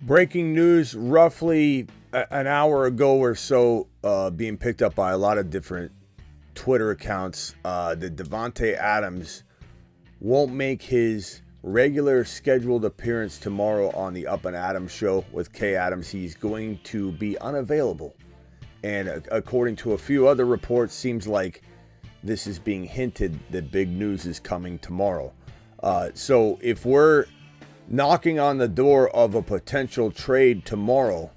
Breaking news roughly an hour ago or so, being picked up by a lot of different Twitter accounts, that Davante Adams won't make his regular scheduled appearance tomorrow on the Up and Adams show with Kay Adams. He's going to be unavailable. And according to a few other reports, seems like this is being hinted that big news is coming tomorrow. So if we're knocking on the door of a potential trade tomorrow,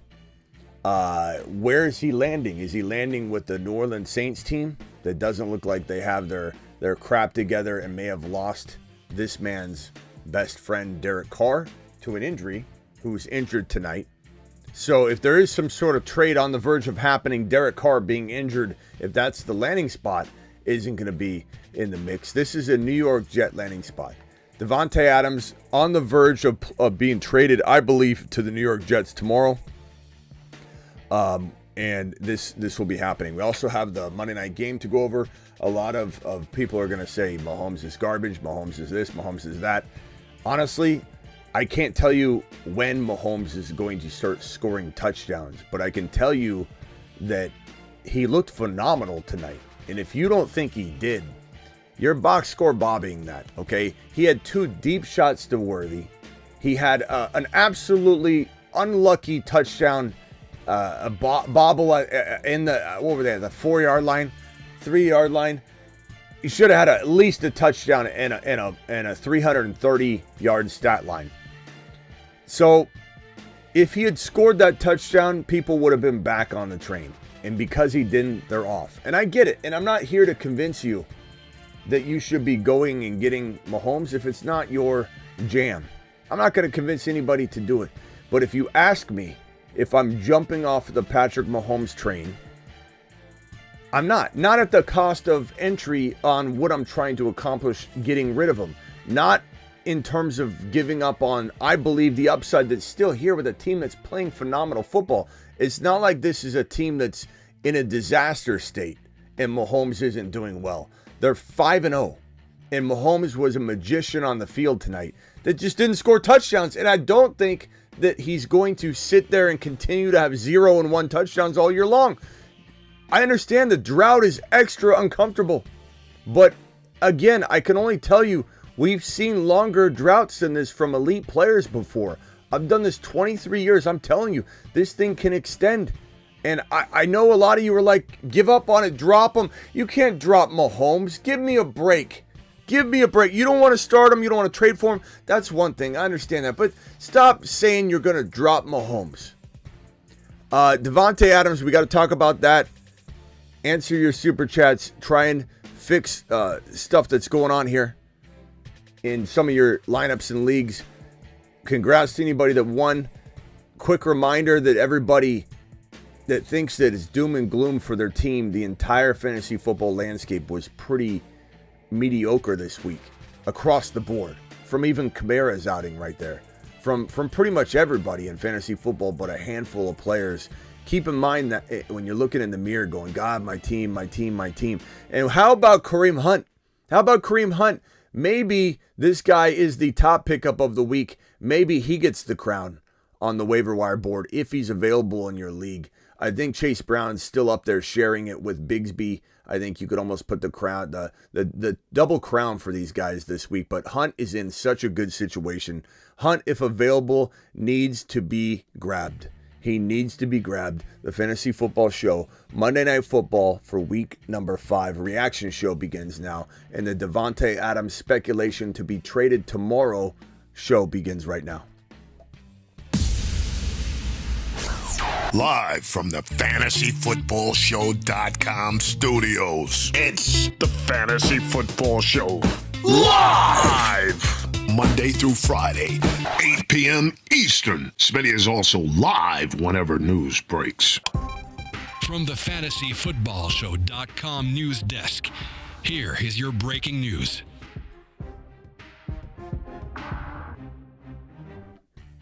where is he landing? Is he landing with the New Orleans Saints team that doesn't look like they have their crap together and may have lost this man's best friend Derek Carr to an injury, who's injured tonight? So if there is some sort of trade on the verge of happening, Derek Carr being injured, if that's the landing spot, isn't going to be in the mix. This is a New York Jet landing spot. Davante Adams on the verge of being traded, I believe, to the New York Jets tomorrow. And this will be happening. We also have the Monday night game to go over. A lot of people are going to say Mahomes is garbage, Mahomes is this, Mahomes is that. Honestly, I can't tell you when Mahomes is going to start scoring touchdowns, but I can tell you that he looked phenomenal tonight. And if you don't think he did, you're box score bobbing that, okay? He had 2 deep shots to Worthy. He had an absolutely unlucky touchdown, a bobble in the, what were they, the 4-yard line, 3-yard line. He should have had at least a touchdown and a 330-yard stat line. So if he had scored that touchdown, people would have been back on the train. And because he didn't, they're off. And I get it. And I'm not here to convince you that you should be going and getting Mahomes if it's not your jam. I'm not going to convince anybody to do it. But if you ask me if I'm jumping off the Patrick Mahomes train, I'm not. Not at the cost of entry on what I'm trying to accomplish getting rid of him. Not in terms of giving up on, I believe, the upside that's still here with a team that's playing phenomenal football. It's not like this is a team that's in a disaster state and Mahomes isn't doing well. They're 5-0, and Mahomes was a magician on the field tonight that just didn't score touchdowns. And I don't think that he's going to sit there and continue to have 0 and 1 touchdowns all year long. I understand the drought is extra uncomfortable, but again, I can only tell you we've seen longer droughts than this from elite players before. I've done this 23 years. I'm telling you, this thing can extend. And I know a lot of you are like, give up on it, drop him. You can't drop Mahomes. Give me a break. Give me a break. You don't want to start him. You don't want to trade for him. That's one thing. I understand that. But stop saying you're going to drop Mahomes. Davante Adams, we got to talk about that. Answer your super chats. Try and fix stuff that's going on here in some of your lineups and leagues. Congrats to anybody that won. Quick reminder that everybody that thinks that it's doom and gloom for their team, the entire fantasy football landscape was pretty mediocre this week across the board. From even Kamara's outing right there. From pretty much everybody in fantasy football but a handful of players. Keep in mind that when you're looking in the mirror going, God, my team, my team, my team. And how about Kareem Hunt? How about Kareem Hunt? Maybe this guy is the top pickup of the week. Maybe he gets the crown on the waiver wire board if he's available in your league. I think Chase Brown's still up there sharing it with Bigsby. I think you could almost put the crown, the double crown for these guys this week. But Hunt is in such a good situation. Hunt, if available, needs to be grabbed. He needs to be grabbed. The Fantasy Football Show, Monday Night Football for week number 5. Reaction show begins now. And the Davante Adams speculation to be traded tomorrow show begins right now. Live from the FantasyFootballShow.com studios. It's the Fantasy Football Show. Live! Monday through Friday, 8 p.m. Eastern. Smitty is also live whenever news breaks. From the FantasyFootballShow.com news desk, here is your breaking news.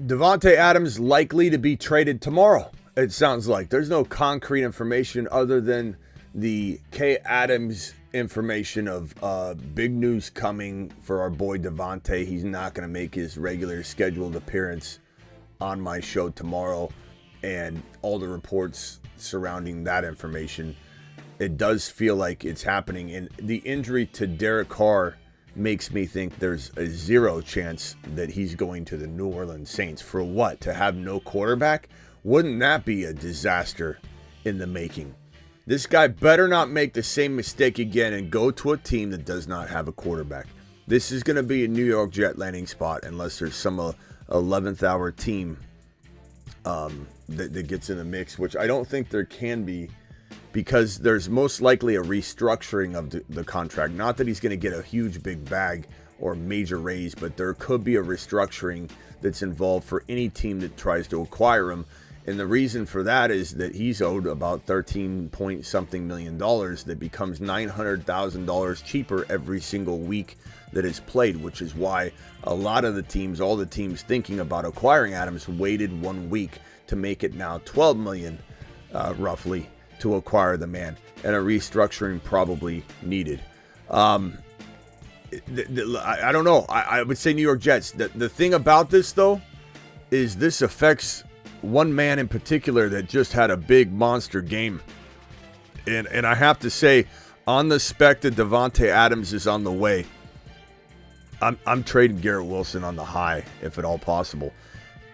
Davante Adams likely to be traded tomorrow. It sounds like there's no concrete information other than the Kay Adams information of big news coming for our boy Davante. He's not going to make his regular scheduled appearance on my show tomorrow and all the reports surrounding that information, it does feel like it's happening. And the injury to Derek Carr makes me think there's a 0 chance that he's going to the New Orleans Saints. For what? To have no quarterback? Wouldn't that be a disaster in the making? This guy better not make the same mistake again and go to a team that does not have a quarterback. This is going to be a New York Jet landing spot unless there's some 11th hour team that gets in the mix, which I don't think there can be, because there's most likely a restructuring of the contract. Not that he's going to get a huge big bag or major raise, but there could be a restructuring that's involved for any team that tries to acquire him. And the reason for that is that he's owed about 13 point something million dollars that becomes $900,000 cheaper every single week that is played, which is why a lot of the teams, all the teams thinking about acquiring Adams, waited 1 week to make it now 12 million roughly to acquire the man, and a restructuring probably needed. I don't know. I would say New York Jets. The thing about this, though, is this affects one man in particular that just had a big monster game. And I have to say, on the spec that Davante Adams is on the way, I'm trading Garrett Wilson on the high, if at all possible.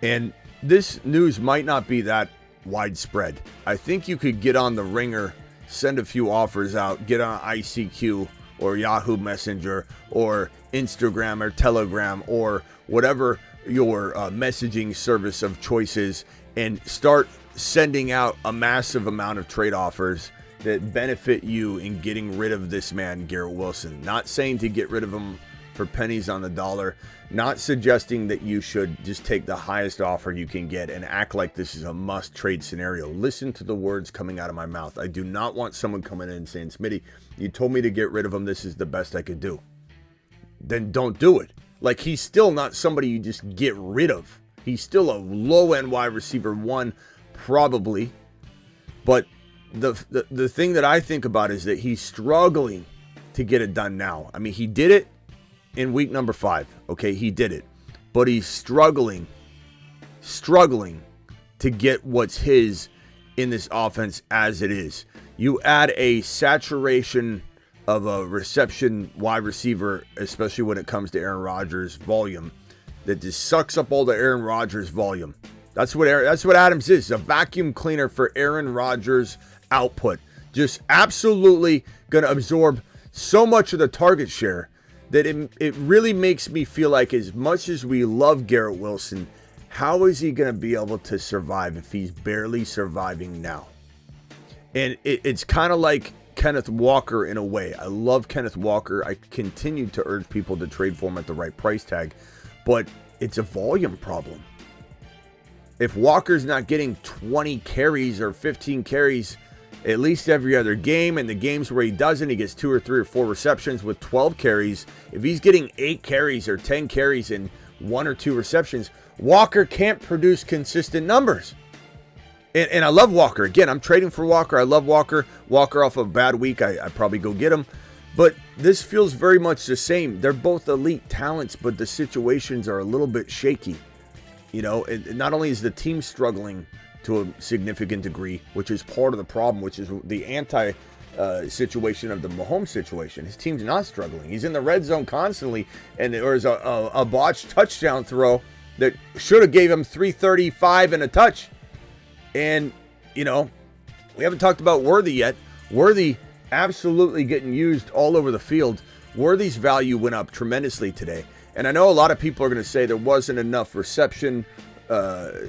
And this news might not be that widespread. I think you could get on the Ringer, send a few offers out, get on ICQ or Yahoo Messenger or Instagram or Telegram or whatever your messaging service of choice is, and start sending out a massive amount of trade offers that benefit you in getting rid of this man, Garrett Wilson. Not saying to get rid of him for pennies on the dollar, not suggesting that you should just take the highest offer you can get and act like this is a must trade scenario. Listen to the words coming out of my mouth. I do not want someone coming in and saying, Smitty, you told me to get rid of him. This is the best I could do. Then don't do it. Like, he's still not somebody you just get rid of. He's still a low-end wide receiver 1, probably. But the thing that I think about is that he's struggling to get it done now. I mean, he did it in week number 5. Okay, he did it. But he's struggling to get what's his in this offense as it is. You add a saturation of a reception wide receiver, especially when it comes to Aaron Rodgers' volume, that just sucks up all the Aaron Rodgers volume. That's what Adams is, a vacuum cleaner for Aaron Rodgers' output. Just absolutely going to absorb so much of the target share that it really makes me feel like, as much as we love Garrett Wilson, how is he going to be able to survive if he's barely surviving now? And it's kind of like Kenneth Walker in a way. I love Kenneth Walker. I continue to urge people to trade for him at the right price tag, but it's a volume problem. If Walker's not getting 20 carries or 15 carries at least every other game, and the games where he doesn't, he gets 2 or 3 or 4 receptions with 12 carries. If he's getting 8 carries or 10 carries and 1 or 2 receptions, Walker can't produce consistent numbers. And I love Walker. Again, I'm trading for Walker. I love Walker. Walker off a bad week, I probably go get him. But this feels very much the same. They're both elite talents, but the situations are a little bit shaky. You know, not only is the team struggling to a significant degree, which is part of the problem, which is the situation of the Mahomes situation. His team's not struggling. He's in the red zone constantly, and there was a botched touchdown throw that should have gave him 335 and a touch. And, you know, we haven't talked about Worthy yet. Worthy absolutely getting used all over the field. Worthy's value went up tremendously today. And I know a lot of people are going to say there wasn't enough reception work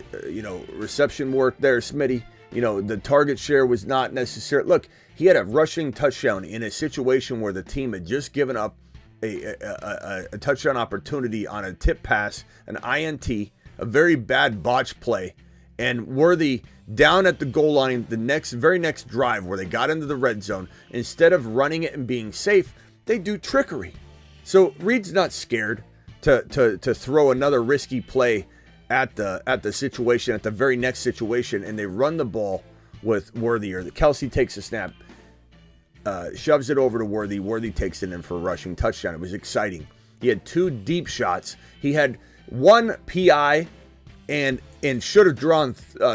there, Smitty. You know, the target share was not necessary. Look, he had a rushing touchdown in a situation where the team had just given up a touchdown opportunity on a tip pass, an INT, a very bad botch play. And Worthy down at the goal line, the very next drive where they got into the red zone, instead of running it and being safe, they do trickery. So Reed's not scared to throw another risky play at the situation, at the very next situation, and they run the ball with Worthy, or Kelsey takes a snap, shoves it over to Worthy. Worthy takes it in for a rushing touchdown. It was exciting. He had 2 deep shots. He had 1 PI and should have drawn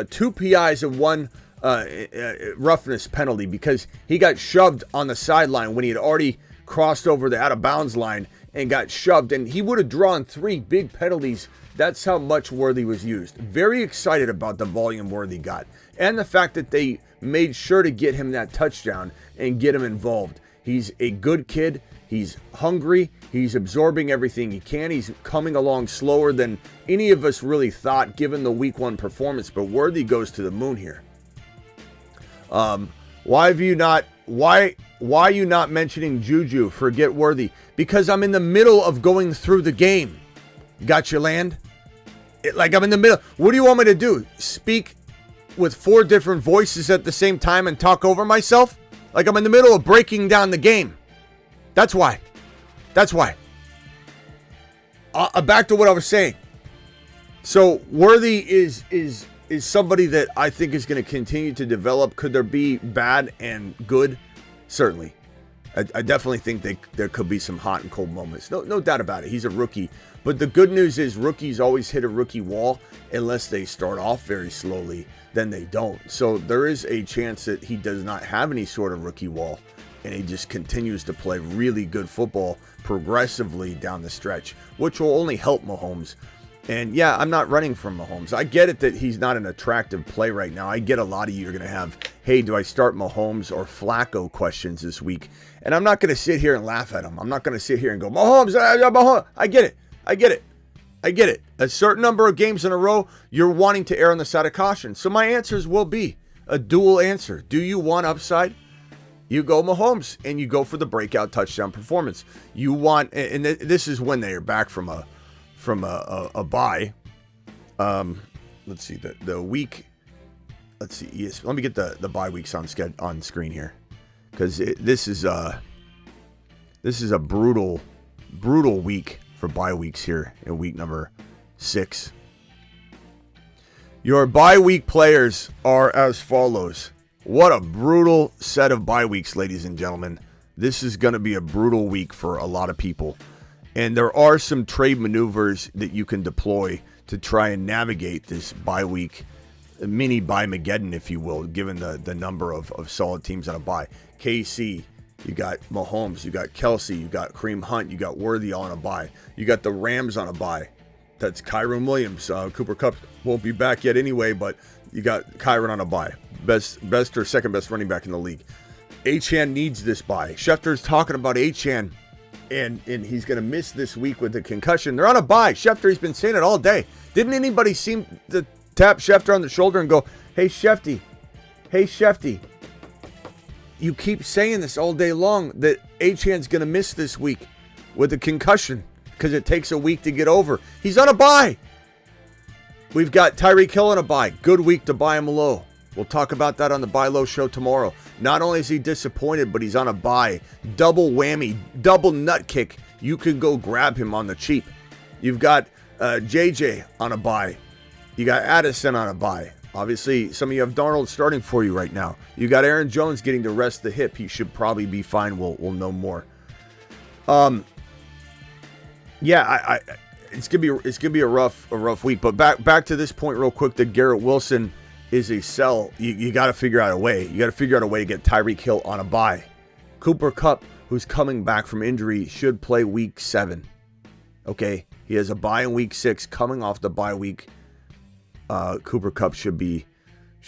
2 PIs and 1 roughness penalty because he got shoved on the sideline when he had already crossed over the out of bounds line and got shoved, and he would have drawn 3 big penalties. That's how much Worthy was used. Very excited about the volume Worthy got, and the fact that they made sure to get him that touchdown and get him involved. He's a good kid. He's hungry. He's absorbing everything he can. He's coming along slower than any of us really thought given the week 1 performance, but Worthy goes to the moon here. Why are you not mentioning Juju? Forget Worthy. Because I'm in the middle of going through the game. Got your land? I'm in the middle. What do you want me to do? Speak with 4 different voices at the same time and talk over myself? Like I'm in the middle of breaking down the game. That's why. Back to what I was saying. So Worthy is somebody that I think is going to continue to develop. Could there be bad and good? Certainly. I definitely think there could be some hot and cold moments. No doubt about it. He's a rookie. But the good news is rookies always hit a rookie wall unless they start off very slowly. Then they don't. So there is a chance that he does not have any sort of rookie wall and he just continues to play really good football progressively down the stretch, which will only help Mahomes. And yeah, I'm not running from Mahomes. I get it that he's not an attractive play right now. I get a lot of you are going to have, hey, do I start Mahomes or Flacco questions this week? And I'm not going to sit here and laugh at him. I'm not going to sit here and go, Mahomes. I get it. A certain number of games in a row, you're wanting to err on the side of caution. So my answers will be a dual answer. Do you want upside? You go Mahomes and you go for the breakout touchdown performance. You want, and this is when they are back from a bye. Let's see the week. Let's see. Yes, let me get the bye weeks on screen here, because this is a brutal week for bye weeks here in week number 6. Your bye week players are as follows. What a brutal set of bye weeks, ladies and gentlemen. This is going to be a brutal week for a lot of people. And there are some trade maneuvers that you can deploy to try and navigate this bye week, mini bye-mageddon, if you will, given the number of solid teams on a bye. KC, you got Mahomes, you got Kelsey, you got Kareem Hunt, you got Worthy on a bye. You got the Rams on a bye. That's Kyron Williams. Cooper Kupp won't be back yet anyway, but you got Kyron on a bye. Best or second best running back in the league. Achane needs this bye. Schefter's talking about Achane. And he's going to miss this week with the concussion. They're on a bye. Schefter, he's been saying it all day. Didn't anybody seem to tap Schefter on the shoulder and go, hey, Shefty, you keep saying this all day long that Achane's going to miss this week with a concussion because it takes a week to get over. He's on a bye. We've got Tyreek Hill on a bye. Good week to buy him low. We'll talk about that on the Buy Low show tomorrow. Not only is he disappointed, but he's on a bye. Double whammy, double nut kick. You can go grab him on the cheap. You've got JJ on a bye. You got Addison on a bye. Obviously, some of you have Darnold starting for you right now. You got Aaron Jones getting to rest the hip. He should probably be fine. We'll know more. Yeah, it's gonna be a rough week. But back to this point real quick. That Garrett Wilson is a sell. You got to figure out a way. You got to figure out a way to get Tyreek Hill on a bye. Cooper Kupp, who's coming back from injury, should play week 7. Okay, he has a bye in week 6, coming off the bye week. Cooper Kupp should be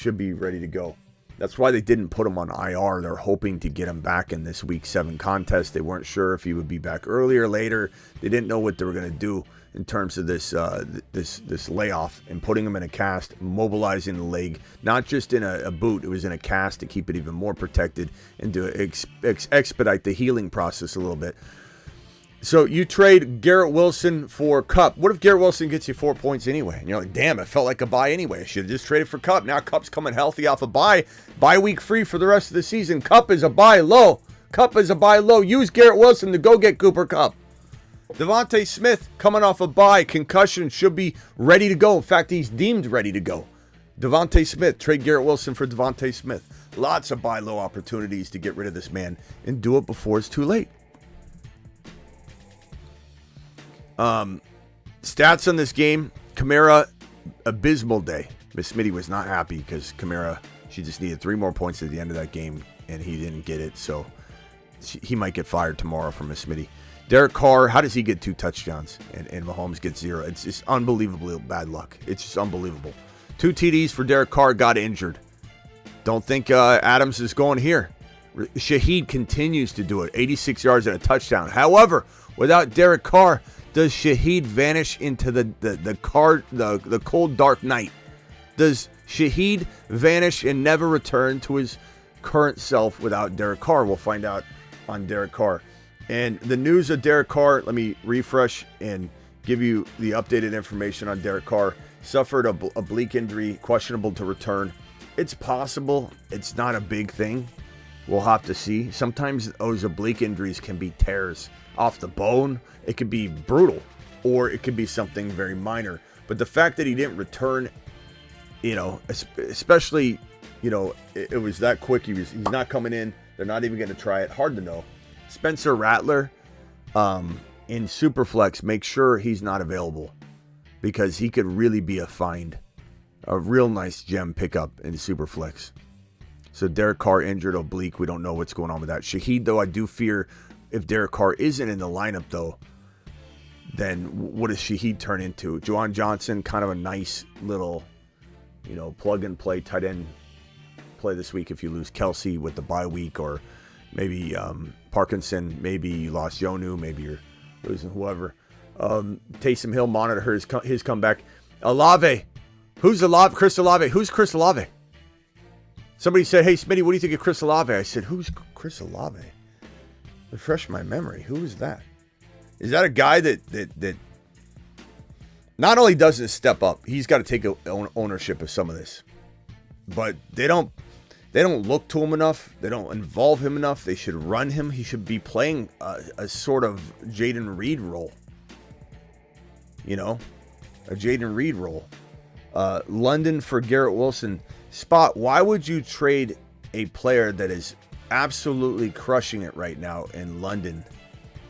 ready to go. That's why they didn't put him on IR. They're hoping to get him back in this week 7 contest. They weren't sure if he would be back earlier or later. They didn't know what they were going to do in terms of this layoff and putting him in a cast, mobilizing the leg, not just in a boot. It was in a cast to keep it even more protected and to expedite the healing process a little bit. So you trade Garrett Wilson for Kupp. What if Garrett Wilson gets you 4 points anyway? And you're like, damn, it felt like a bye anyway. I should have just traded for Kupp. Now Kupp's coming healthy off a bye. Bye week free for the rest of the season. Kupp is a buy low. Use Garrett Wilson to go get Cooper Kupp. Davante Smith coming off a bye. Concussion, should be ready to go. In fact, he's deemed ready to go. Davante Smith. Trade Garrett Wilson for Davante Smith. Lots of buy low opportunities to get rid of this man and do it before it's too late. Stats on this game. Kamara abysmal day. Miss Smitty was not happy because Kamara, she just needed 3 more points at the end of that game, and he didn't get it. So he might get fired tomorrow from Miss Smitty. Derek Carr, how does he get 2 touchdowns and Mahomes gets 0? It's just unbelievably bad luck. It's just unbelievable. 2 TDs for Derek Carr, got injured. Don't think Adams is going here. Shaheed continues to do it. 86 yards and a touchdown. However, without Derek Carr, does Shaheed vanish into the cold, dark night? Does Shaheed vanish and never return to his current self without Derek Carr? We'll find out on Derek Carr. And the news of Derek Carr, let me refresh and give you the updated information on Derek Carr. Suffered a oblique injury, questionable to return. It's possible. It's not a big thing. We'll have to see. Sometimes those oblique injuries can be tears off the bone. It could be brutal, or it could be something very minor. But the fact that he didn't return, especially, it was that quick. He's not coming in. They're not even going to try it. Hard to know. Spencer Rattler in Superflex, make sure he's not available because he could really be a find. A real nice gem pickup in Superflex. So Derek Carr injured oblique. We don't know what's going on with that. Shaheed, though, I do fear if Derek Carr isn't in the lineup, though, then what does Shaheed turn into? Juwan Johnson, kind of a nice little, plug and play tight end play this week if you lose Kelsey with the bye week, or maybe Parkinson, maybe you lost Yonu, maybe you're losing whoever. Taysom Hill, monitor his comeback. Olave. Who's Olave? Chris Olave. Who's Chris Olave? Somebody said, hey, Smitty, what do you think of Chris Olave? I said, who's Chris Olave? Refresh my memory. Who is that? Is that a guy that not only doesn't step up, he's got to take ownership of some of this. But they don't look to him enough. They don't involve him enough. They should run him. He should be playing a sort of Jaden Reed role. A Jaden Reed role. London for Garrett Wilson. Spot, why would you trade a player that is absolutely crushing it right now in London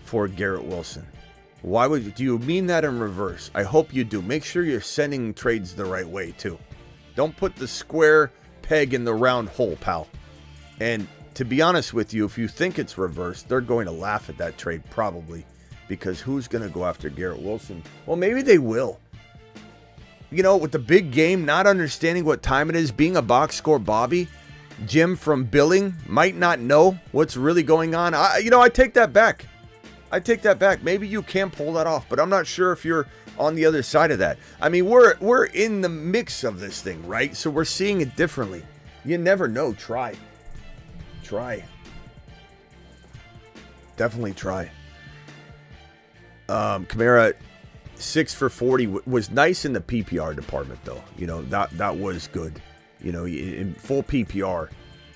for Garrett Wilson? Why would you? Do you mean that in reverse? I hope you do. Make sure you're sending trades the right way, too. Don't put the square peg in the round hole, pal. And to be honest with you, if you think it's reverse, they're going to laugh at that trade probably, because who's going to go after Garrett Wilson? Well, maybe they will. With the big game, not understanding what time it is, being a box score Bobby, Jim from billing might not know what's really going on. I take that back. Maybe you can pull that off, but I'm not sure if you're on the other side of that. I mean, we're in the mix of this thing, right? So we're seeing it differently. You never know. Try. Definitely try. Kamara, 6 for 40 was nice in the PPR department, though. That was good. In full PPR,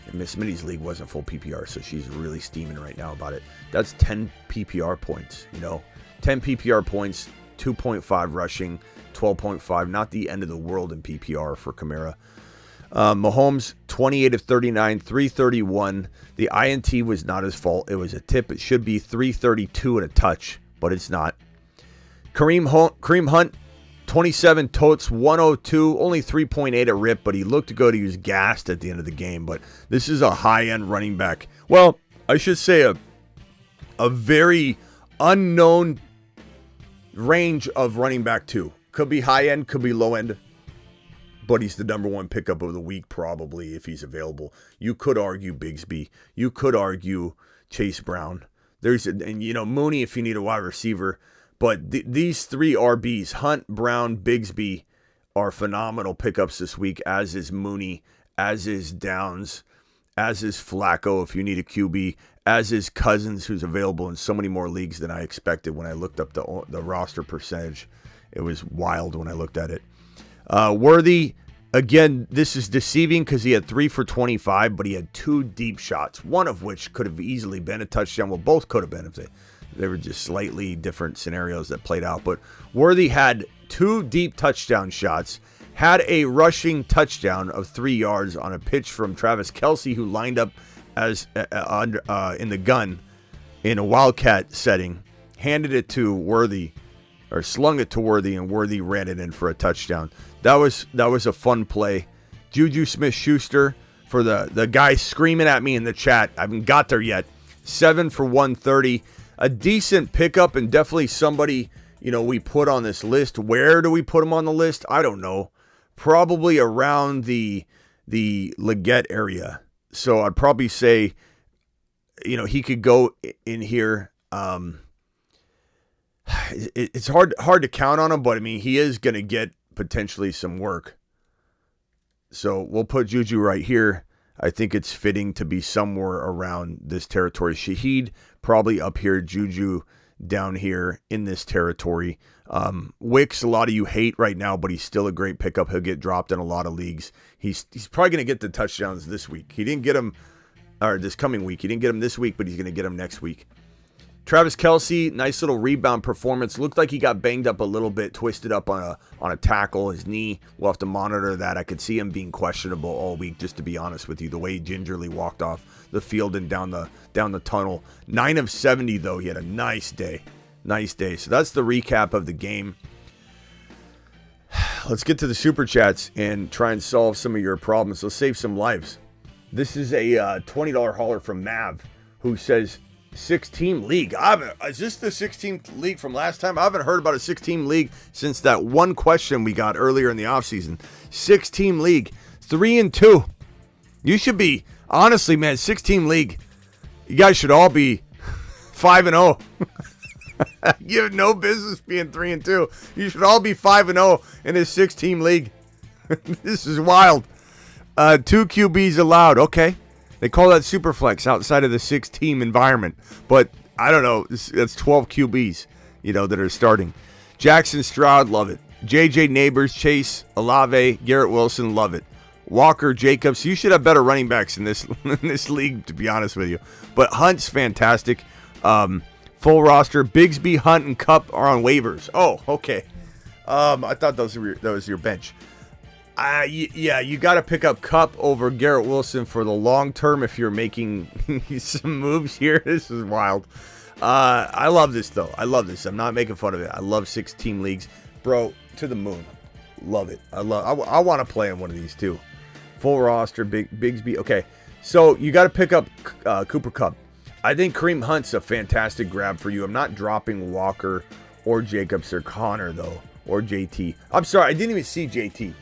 and Miss Smitty's league wasn't full PPR, so she's really steaming right now about it. That's 10 PPR points, 10 PPR points, 2.5 rushing, 12.5. Not the end of the world in PPR for Kamara. Mahomes, 28 of 39, 331. The INT was not his fault. It was a tip. It should be 332 and a touch, but it's not. Kareem Hunt, 27 totes, 102, only 3.8 a rip, but he looked good. He was gassed at the end of the game, but this is a high-end running back. Well, I should say a very unknown range of running back, too. Could be high-end, could be low-end, but he's the number 1 pickup of the week, probably, if he's available. You could argue Bigsby. You could argue Chase Brown. Mooney if you need a wide receiver. But these 3 RBs, Hunt, Brown, Bigsby, are phenomenal pickups this week, as is Mooney, as is Downs, as is Flacco if you need a QB, as is Cousins, who's available in so many more leagues than I expected when I looked up the roster percentage. It was wild when I looked at it. Worthy, again, this is deceiving because he had 3 for 25, but he had 2 deep shots, one of which could have easily been a touchdown. Well, both could have been if they were just slightly different scenarios that played out. But Worthy had 2 deep touchdown shots, had a rushing touchdown of 3 yards on a pitch from Travis Kelce, who lined up as in the gun in a Wildcat setting, handed it to Worthy, or slung it to Worthy, and Worthy ran it in for a touchdown. That was a fun play. Juju Smith-Schuster for the guy screaming at me in the chat. I haven't got there yet. 7 for 130. A decent pickup and definitely somebody, we put on this list. Where do we put him on the list? I don't know. Probably around the Leggett area. So I'd probably say, he could go in here. It's hard to count on him, but I mean, he is going to get potentially some work. So we'll put Juju right here. I think it's fitting to be somewhere around this territory. Shaheed probably up here. Juju down here in this territory. Wicks, a lot of you hate right now, but he's still a great pickup. He'll get dropped in a lot of leagues. He's probably going to get the touchdowns this week. He didn't get them, or this coming week. He didn't get them this week, but he's going to get them next week. Travis Kelce, nice little rebound performance. Looked like he got banged up a little bit, twisted up on a tackle, his knee. We'll have to monitor that. I could see him being questionable all week, just to be honest with you. The way he gingerly walked off the field and down the tunnel. 9 of 70 though. He had a nice day. Nice day. So that's the recap of the game. Let's get to the super chats and try and solve some of your problems. Let's save some lives. This is a $20 hauler from Mav who says, 6-team league. Is this the 6-team league from last time? I haven't heard about a 6-team league since that one question we got earlier in the offseason. 6-team league. 3-2. You should be, honestly, man, 6-team league. You guys should all be 5-0. You have no business being 3-2. You should all be 5-0 in this 6-team league. This is wild. 2 QBs allowed. Okay. They call that Superflex outside of the 6-team environment. But I don't know. That's 12 QBs, that are starting. Jackson Stroud, love it. JJ Neighbors, Chase, Olave, Garrett Wilson, love it. Walker, Jacobs. You should have better running backs in this league, to be honest with you. But Hunt's fantastic. Full roster. Bigsby, Hunt, and Kupp are on waivers. Oh, okay. I thought that was your bench. You got to pick up Kupp over Garrett Wilson for the long term if you're making some moves here. This is wild. I love this, though. I love this. I'm not making fun of it. I love 6-team leagues. Bro, to the moon. Love it. I want to play in one of these, too. Full roster, Bigsby. Okay, so you got to pick up Cooper Kupp. I think Kareem Hunt's a fantastic grab for you. I'm not dropping Walker or Jacobs or Connor, though, or JT. I'm sorry, I didn't even see JT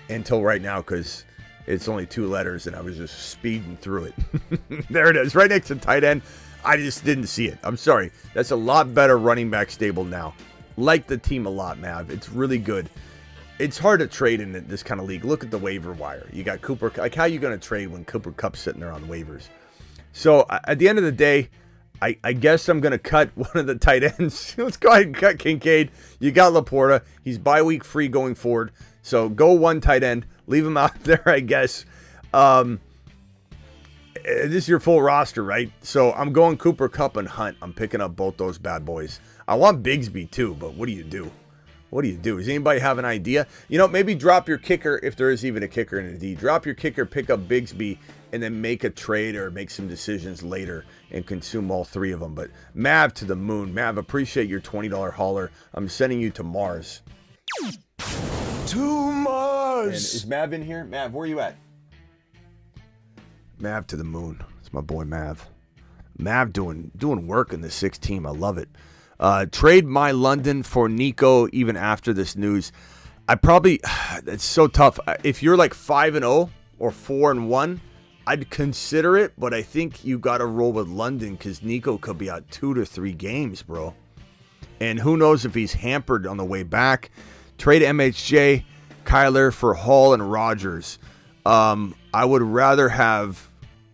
until right now because it's only 2 letters and I was just speeding through it. There it is, right next to tight end. I just didn't see it. I'm sorry. That's a lot better running back stable now. Like the team a lot, Mav. It's really good. It's hard to trade in this kind of league. Look at the waiver wire. You got Cooper. Like, how are you going to trade when Cooper Kupp's sitting there on waivers? So at the end of the day, I guess I'm going to cut one of the tight ends. Let's go ahead and cut Kincaid. You got Laporta. He's bye-week free going forward. So go one tight end. Leave him out there, I guess. This is your full roster, right? So I'm going Cooper Kupp and Hunt. I'm picking up both those bad boys. I want Bigsby too, but what do you do? What do you do? Does anybody have an idea? Maybe drop your kicker, if there is even a kicker in a D. Drop your kicker, pick up Bigsby, and then make a trade or make some decisions later and consume all 3 of them. But Mav to the moon. Mav, appreciate your $20 hauler. I'm sending you to Mars. To Mars. And is Mav in here? Mav, where are you at? Mav to the moon. It's my boy Mav. Mav doing work in the 6th team. I love it. Trade my London for Nico even after this news. It's so tough. If you're like 5-0 or 4-1, I'd consider it, but I think you got to roll with London because Nico could be out 2 to 3 games, bro. And who knows if he's hampered on the way back. Trade MHJ, Kyler for Hall and Rodgers. I would rather have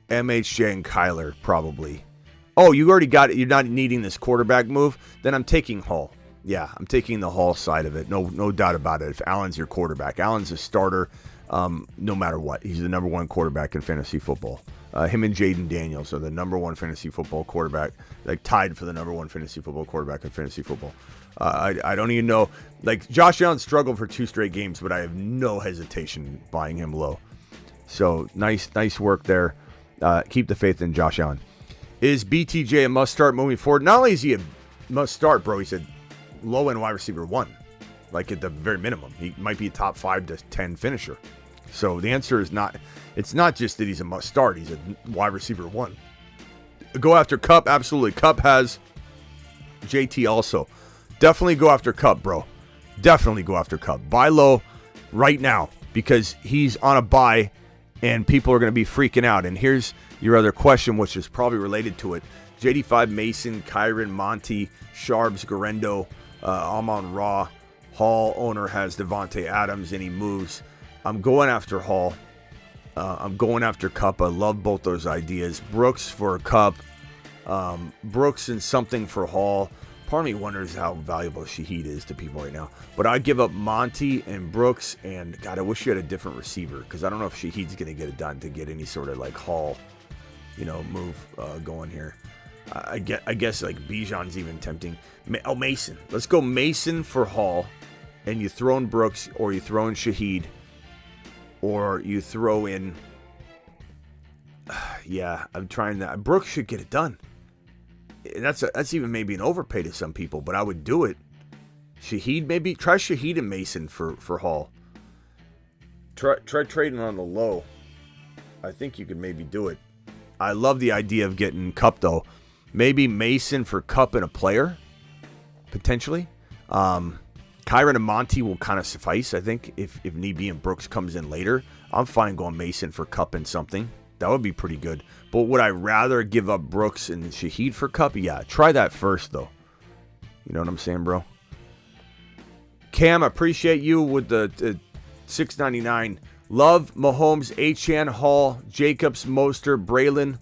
MHJ and Kyler, probably. Oh, you already got it. You're not needing this quarterback move? Then I'm taking Hall. Yeah, I'm taking the Hall side of it. No doubt about it. If Allen's your quarterback. Allen's a starter no matter what. He's the number 1 quarterback in fantasy football. Him and Jaden Daniels are the number 1 fantasy football quarterback, like tied for the number 1 fantasy football quarterback in fantasy football. I don't even know. Like, Josh Allen struggled for 2 straight games, but I have no hesitation buying him low. So nice work there. Keep the faith in Josh Allen. Is BTJ a must start moving forward? Not only is he a must start, bro, he's a low end wide receiver 1. Like at the very minimum, he might be a top 5 to 10 finisher. So the answer is not. It's not just that he's a must start. He's a wide receiver 1. Go after Kupp. Absolutely. Kupp has JT also. Definitely go after Kupp, bro. Definitely go after Kupp. Buy low right now because he's on a buy and people are going to be freaking out. And here's your other question, which is probably related to it. JD5, Mason, Kyron, Monty, Sharps, Garendo, Amon Ra. Hall owner has Davante Adams and he moves. I'm going after Hall. I'm going after Kupp. I love both those ideas. Brooks for Kupp. Brooks and something for Hall. Part of me wonders how valuable Shaheed is to people right now. But I give up Monty and Brooks. And, God, I wish you had a different receiver. Because I don't know if Shaheed's going to get it done to get any sort of, like, Hall, move going here. I guess, like, Bijan's even tempting. Mason. Let's go Mason for Hall. And you throw in Brooks or you throw in Shaheed. Or you throw in... yeah, I'm trying that. Brooks should get it done. That's even maybe an overpay to some people, but I would do it. Shaheed, maybe try Shaheed and Mason for Hall. Try trading on the low. I think you could maybe do it. I love the idea of getting Kupp though. Maybe Mason for Kupp and a player, potentially. Kyron and Monty will kind of suffice, I think, if need be, and Brooks comes in later. I'm fine going Mason for Kupp and something. That would be pretty good. But would I rather give up Brooks and Shaheed for Kupp? Yeah, try that first, though. You know what I'm saying, bro? Cam, appreciate you with the $6.99. Love Mahomes, Achane, Hall, Jacobs, Mostert, Braylon,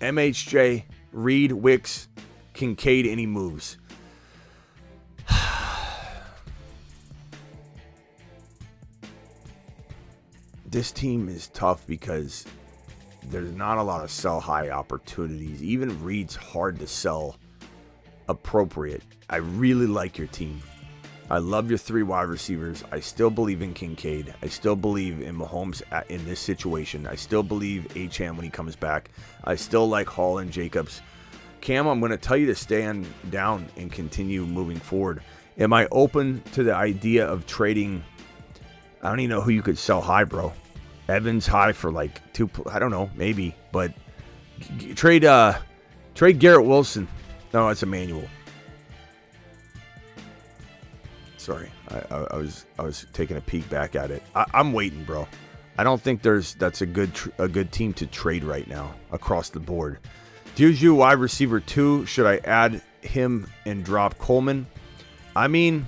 MHJ, Reed, Wicks, Kincaid, any moves. This team is tough because there's not a lot of sell high opportunities. Even Reed's hard to sell appropriate. I really like your team. I love your 3 wide receivers. I still believe in Kincaid. I still believe in Mahomes in this situation. I still believe Achane when he comes back. I still like Hall and Jacobs. Cam, I'm going to tell you to stand down and continue moving forward. Am I open to the idea of trading? I don't even know who you could sell high, bro. Evans high for like 2. I don't know, maybe, but trade Garrett Wilson. No, it's Emmanuel. Sorry, I was taking a peek back at it. I'm waiting, bro. I don't think that's a good team to trade right now across the board. Juju wide receiver 2. Should I add him and drop Coleman? I mean,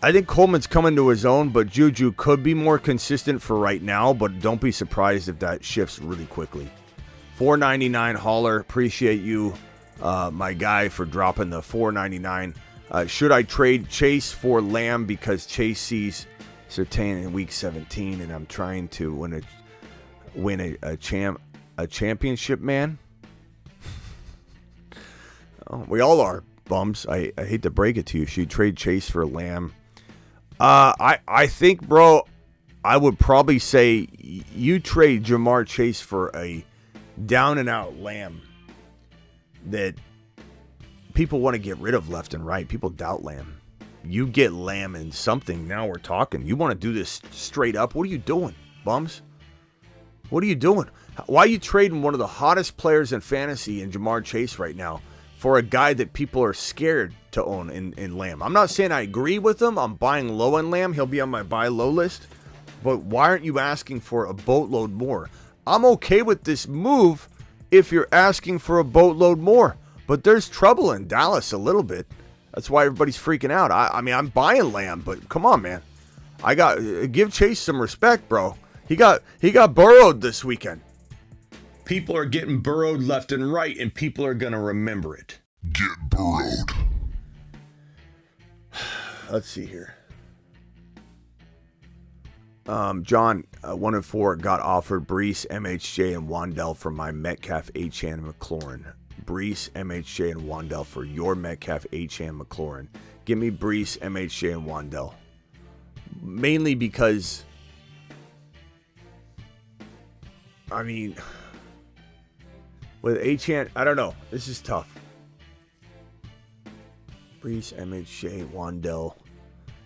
I think Coleman's coming to his own, but Juju could be more consistent for right now, but don't be surprised if that shifts really quickly. $4.99 Holler, appreciate you, my guy, for dropping the $4.99. Should I trade Chase for Lamb because Chase sees Surtain in week 17 and I'm trying to win a championship, man? Oh, we all are, bums. I hate to break it to you. Should you trade Chase for Lamb? I think, bro, I would probably say you trade Jamar Chase for a down-and-out Lamb that people want to get rid of left and right. People doubt Lamb. You get Lamb in something, now we're talking. You want to do this straight up? What are you doing, bums? What are you doing? Why are you trading one of the hottest players in fantasy in Jamar Chase right now for a guy that people are scared to own in Lamb? I'm not saying I agree with him. I'm buying low on Lamb. He'll be on my buy low list. But why aren't you asking for a boatload more? I'm okay with this move if you're asking for a boatload more. But there's trouble in Dallas a little bit. That's why everybody's freaking out. I mean, I'm buying Lamb, but come on, man. Give Chase some respect, bro. He got burrowed this weekend. People are getting burrowed left and right, and people are going to remember it. Get burrowed. Let's see here. John, 1 and 4, got offered Brees, MHJ, and Wandell for my Metcalf, Achane, and McLaurin. Brees, MHJ, and Wandell for your Metcalf, Achane, McLaurin. Give me Brees, MHJ, and Wandell. Mainly because, I mean, with Achane, I don't know. This is tough. Brees, MHJ, Wandell.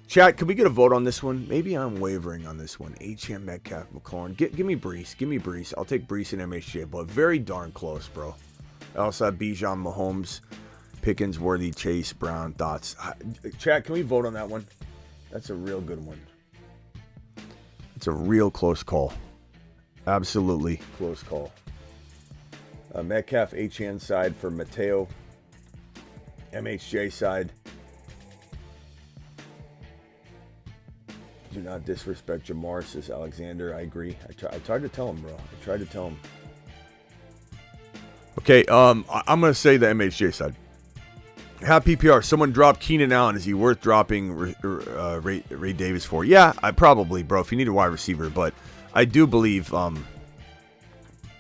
Chat, can we get a vote on this one? Maybe I'm wavering on this one. HM, Metcalf, McLaurin. Give me Brees. Give me Brees. I'll take Brees and MHJ, but very darn close, bro. I also have Bijan, Mahomes, Pickens, Worthy, Chase, Brown, thoughts. Chat, can we vote on that one? That's a real good one. It's a real close call. Absolutely close call. Metcalf, HN side for Mateo. MHJ side. Do not disrespect Jamar, says Alexander. I agree. I tried to tell him, bro. I tried to tell him. Okay, I'm going to say the MHJ side. Have PPR. Someone dropped Keenan Allen. Is he worth dropping Ray Davis for? Yeah, I probably, bro, if you need a wide receiver. But I do believe, I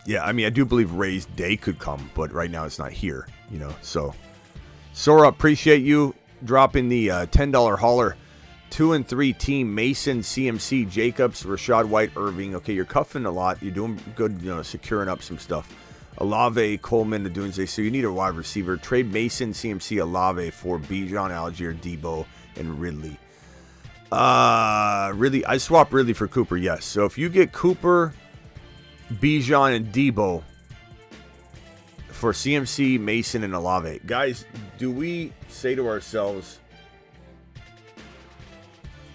do believe Ray's day could come. But right now it's not here, So, Sora, appreciate you dropping the $10 hauler. 2 and 3 team, Mason, CMC, Jacobs, Rashad White, Irving. Okay, you're cuffing a lot. You're doing good, securing up some stuff. Alave, Coleman, the Doomsday. So you need a wide receiver. Trade Mason, CMC, Alave for Bijan, Algier, Debo, and Ridley. I swap Ridley for Cooper, yes. So if you get Cooper, Bijan, and Debo for CMC, Mason, and Alave. Guys, do we say to ourselves...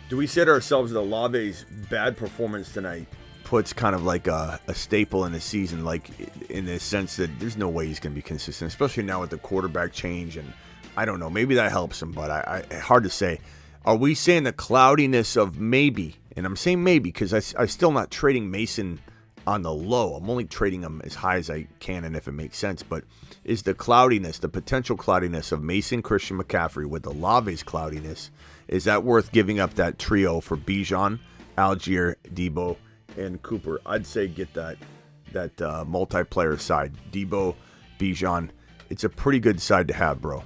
Do we say to ourselves that Olave's bad performance tonight puts kind of like a staple in the season, like in the sense that there's no way he's going to be consistent, especially now with the quarterback change, and I don't know, maybe that helps him, but I hard to say. Are we saying the cloudiness of maybe, and I'm saying maybe because I'm still not trading Mason on the low. I'm only trading him as high as I can and if it makes sense, but is the cloudiness, the potential cloudiness of Mason, Christian McCaffrey with Olave's cloudiness, is that worth giving up that trio for Bijan, Algier, Debo, and Cooper? I'd say get that multiplayer side. Debo, Bijan. It's a pretty good side to have, bro.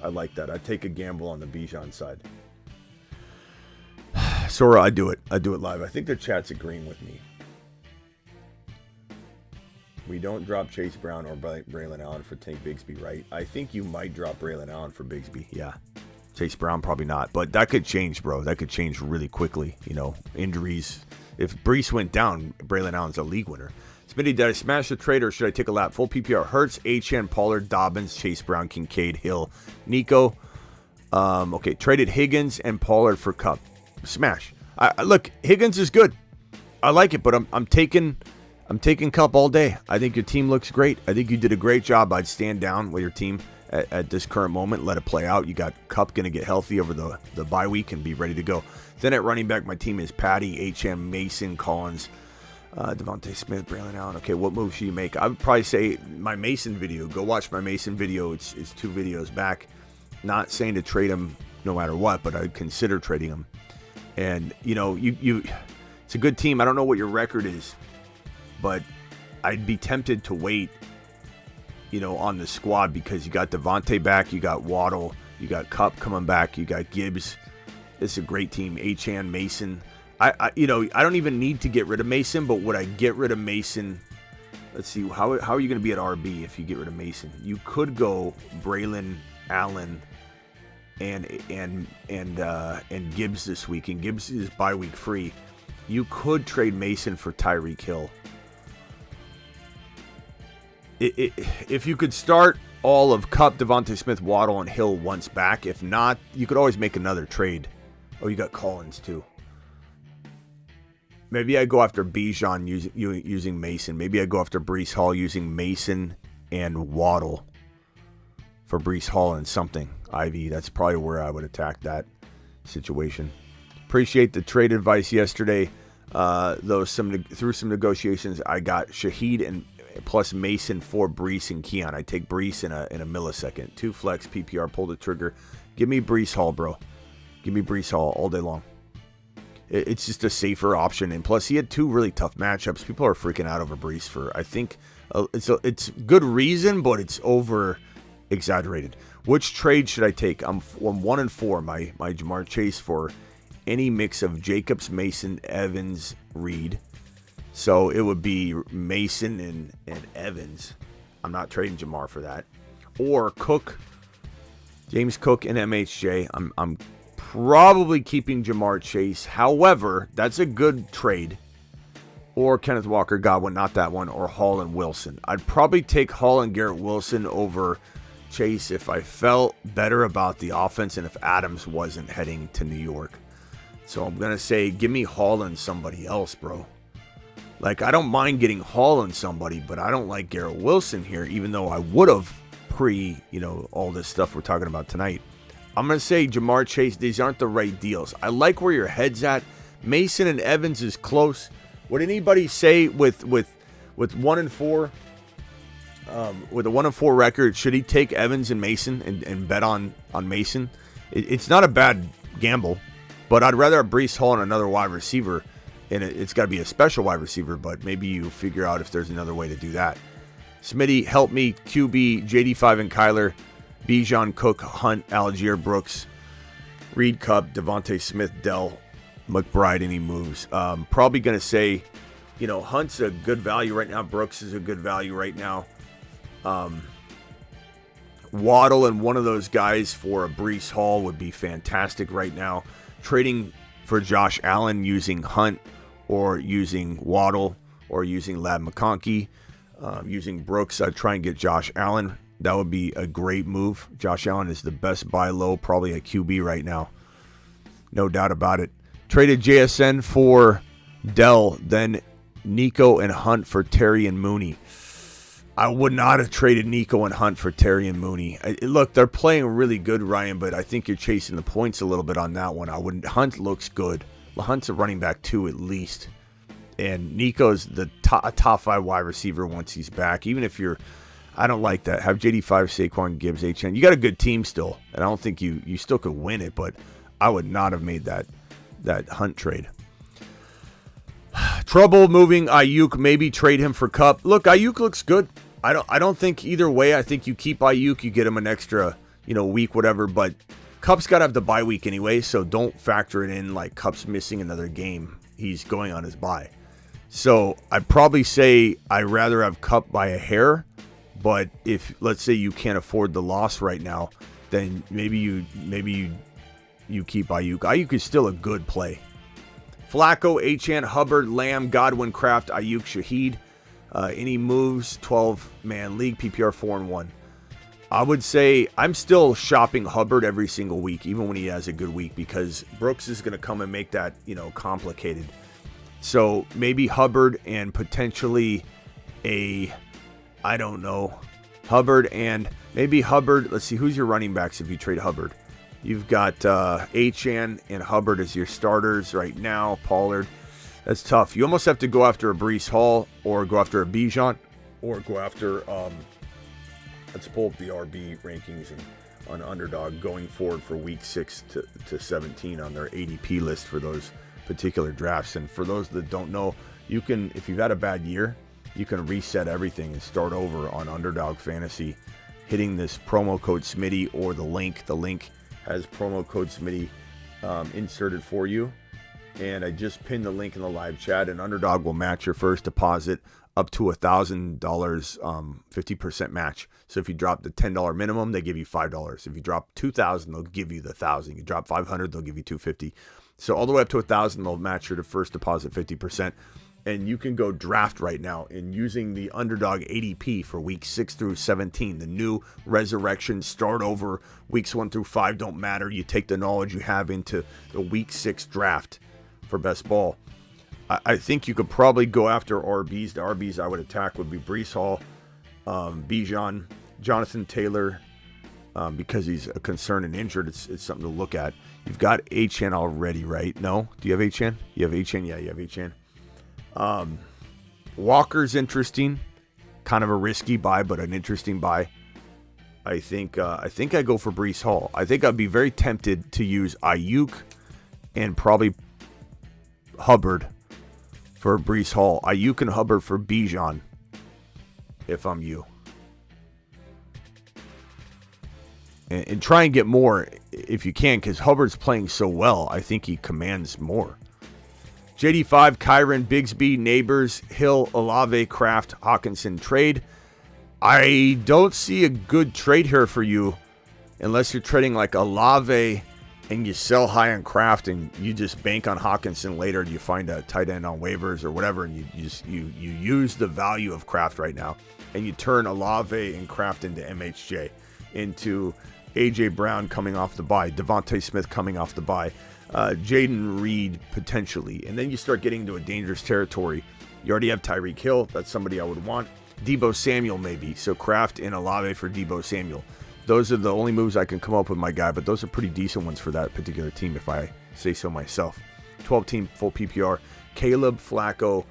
I like that. I'd take a gamble on the Bijan side. Sora, I do it. I do it live. I think the chat's agreeing with me. We don't drop Chase Brown or Braylon Allen for Tank Bigsby, right? I think you might drop Braylon Allen for Bigsby. Yeah. Chase Brown, probably not. But that could change, bro. That could change really quickly. Injuries. If Brees went down, Braylon Allen's a league winner. Smitty, did I smash the trade or should I take a lap? Full PPR. Hurts, HN, Pollard, Dobbins, Chase Brown, Kincaid, Hill, Nico. Okay, traded Higgins and Pollard for Cup. Smash. Look, Higgins is good. I like it, but I'm taking Cup all day. I think your team looks great. I think you did a great job. I'd stand down with your team at this current moment. Let it play out. You got Cup going to get healthy over the bye week and be ready to go. Then at running back, my team is Patty, HM, Mason, Collins, Davante Smith, Braylon Allen. Okay, what move should you make? I would probably say my Mason video. Go watch my Mason video. It's 2 videos back. Not saying to trade him no matter what, but I'd consider trading him. And, you it's a good team. I don't know what your record is, but I'd be tempted to wait, on the squad because you got Davante back, you got Waddle, you got Kupp coming back, you got Gibbs. It's a great team. Achane, Mason. I don't even need to get rid of Mason, but would I get rid of Mason? Let's see, how are you going to be at RB if you get rid of Mason? You could go Braylon Allen and Gibbs this week, and Gibbs is bye week free. You could trade Mason for Tyreek Hill. If you could start all of Kupp, Devontae Smith, Waddle, and Hill once back. If not, you could always make another trade. Oh, you got Collins too. Maybe I go after Bijan using Mason. Maybe I go after Breece Hall using Mason and Waddle for Breece Hall and something. Ivy, that's probably where I would attack that situation. Appreciate the trade advice yesterday. Through some negotiations, I got Shaheed and plus Mason for Breece and Keon. I take Breece in a millisecond. 2 flex PPR, pull the trigger. Give me Breece Hall, bro. Give me Breece Hall all day long. It's just a safer option, and plus he had 2 really tough matchups. People are freaking out over Breece for, I think, it's good reason, but it's over exaggerated. Which trade should I take? I'm 1 and 4. My Jamar Chase for any mix of Jacobs, Mason, Evans, Reed. So it would be Mason and Evans. I'm not trading Jamar for that. Or Cook, James Cook and MHJ. I'm probably keeping Jamar Chase. However, that's a good trade. Or Kenneth Walker, Godwin, not that one, or Hall and Wilson. I'd probably take Hall and Garrett Wilson over Chase if I felt better about the offense and if Adams wasn't heading to New York. So I'm going to say, give me Hall and somebody else, bro. Like, I don't mind getting Hall and somebody, but I don't like Garrett Wilson here, even though I would have all this stuff we're talking about tonight. I'm going to say Jamar Chase, these aren't the right deals. I like where your head's at. Mason and Evans is close. Would anybody say with 1-4, with a 1-4 record, should he take Evans and Mason and bet on Mason? It's not a bad gamble, but I'd rather have Breece Hall and another wide receiver, and it's got to be a special wide receiver, but maybe you figure out if there's another way to do that. Smitty, help me, QB, JD5 and Kyler, Bijan, Cook, Hunt, Algier, Brooks, Reed, Cup, Devontae Smith, Dell, McBride, any moves. Probably going to say, Hunt's a good value right now. Brooks is a good value right now. Waddle and one of those guys for a Breece Hall would be fantastic right now. Trading for Josh Allen using Hunt or using Waddle or using Lab McConkey, using Brooks, I'd try and get Josh Allen. That would be a great move. Josh Allen is the best buy low, probably a QB right now. No doubt about it. Traded JSN for Dell, then Nico and Hunt for Terry and Mooney. I would not have traded Nico and Hunt for Terry and Mooney. Look, they're playing really good, Ryan, but I think you're chasing the points a little bit on that one. Hunt looks good. Hunt's a running back 2 at least. And Nico's a top 5 wide receiver once he's back. Even if I don't like that. Have JD5, Saquon, Gibbs, HN. You got a good team still. And I don't think you still could win it, but I would not have made that Hunt trade. Trouble moving Ayuk. Maybe trade him for Kupp. Look, Ayuk looks good. I don't think either way. I think you keep Ayuk, you get him an extra, week, whatever. But Kupp's got to have the bye week anyway, so don't factor it in like Kupp's missing another game. He's going on his bye. So I'd probably say I'd rather have Kupp by a hair. But if, let's say, you can't afford the loss right now, then maybe you keep Ayuk. Ayuk is still a good play. Flacco, Achane, Hubbard, Lamb, Godwin, Kraft, Ayuk, Shaheed. Any moves? 12-man league, PPR 4-1. I would say I'm still shopping Hubbard every single week, even when he has a good week, because Brooks is going to come and make that, complicated. So maybe Hubbard and potentially Hubbard and maybe Hubbard. Let's see, who's your running backs if you trade Hubbard? You've got Achane and Hubbard as your starters right now. Pollard. That's tough. You almost have to go after a Breece Hall or go after a Bijan or go after, let's pull up the RB rankings on Underdog going forward for week 6 to 17 on their ADP list for those particular drafts. And for those that don't know, you can, if you've had a bad year, you can reset everything and start over on Underdog Fantasy, hitting this promo code Smitty or the link. The link has promo code Smitty inserted for you. And I just pinned the link in the live chat, and Underdog will match your first deposit up to $1,000, 50% match. So if you drop the $10 minimum, they give you $5. If you drop $2,000, they'll give you the $1,000. You drop $500, they'll give you $250. So all the way up to $1,000, they'll match your first deposit 50%. And you can go draft right now in using the Underdog ADP for weeks 6 through 17. The new resurrection, start over. Weeks 1 through 5 don't matter. You take the knowledge you have into the week 6 draft for best ball. I think you could probably go after RBs. The RBs I would attack would be Breece Hall, Bijan, Jonathan Taylor, because he's a concern and injured. It's something to look at. You've got HN already, right? No? Do you have HN? You have HN? Yeah, you have HN. Walker's interesting. Kind of a risky buy, but an interesting buy. I think I go for Breece Hall. I think I'd be very tempted to use Ayuk and probably Hubbard for Breece Hall. Ayuk and Hubbard for Bijan if I'm you. And try and get more if you can, because Hubbard's playing so well. I think he commands more. JD5, Kyron, Bigsby, Neighbors, Hill, Olave, Kraft, Hawkinson trade. I don't see a good trade here for you. unless you're trading like Olave and you sell high on Kraft and you just bank on Hawkinson later, you find a tight end on waivers or whatever, and you use the value of Kraft right now, and you turn Olave and Kraft into MHJ, into AJ Brown coming off the bye, Devontae Smith coming off the bye, Jaden Reed potentially, and then you start getting into a dangerous territory. You already have Tyreek Hill. That's somebody I would want. Deebo Samuel maybe. So Kraft and Olave for Deebo Samuel. Those are the only moves I can come up with, my guy, but those are pretty decent ones for that particular team, if I say so myself. 12-team full PPR. Caleb, Flacco,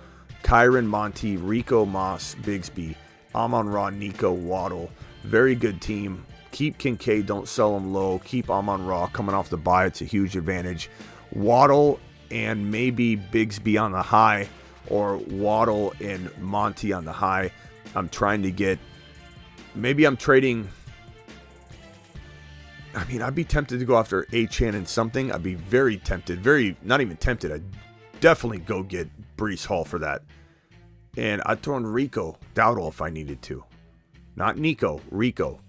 Kyron, Monty, Rico, Moss, Bigsby, Amon-Ra, Nico, Waddle. Very good team. Keep Kincaid. Don't sell him low. Keep Amon-Ra coming off the bye. It's a huge advantage. Waddle and maybe Bigsby on the high, or Waddle and Monty on the high. I'm trying to get, maybe I'm trading, I mean, I'd be tempted to go after Achane and something. I'd be very tempted, not even tempted. I'd definitely go get Breece Hall for that. And I'd throw in Rico Dowdle if I needed to. Not Nico, Rico.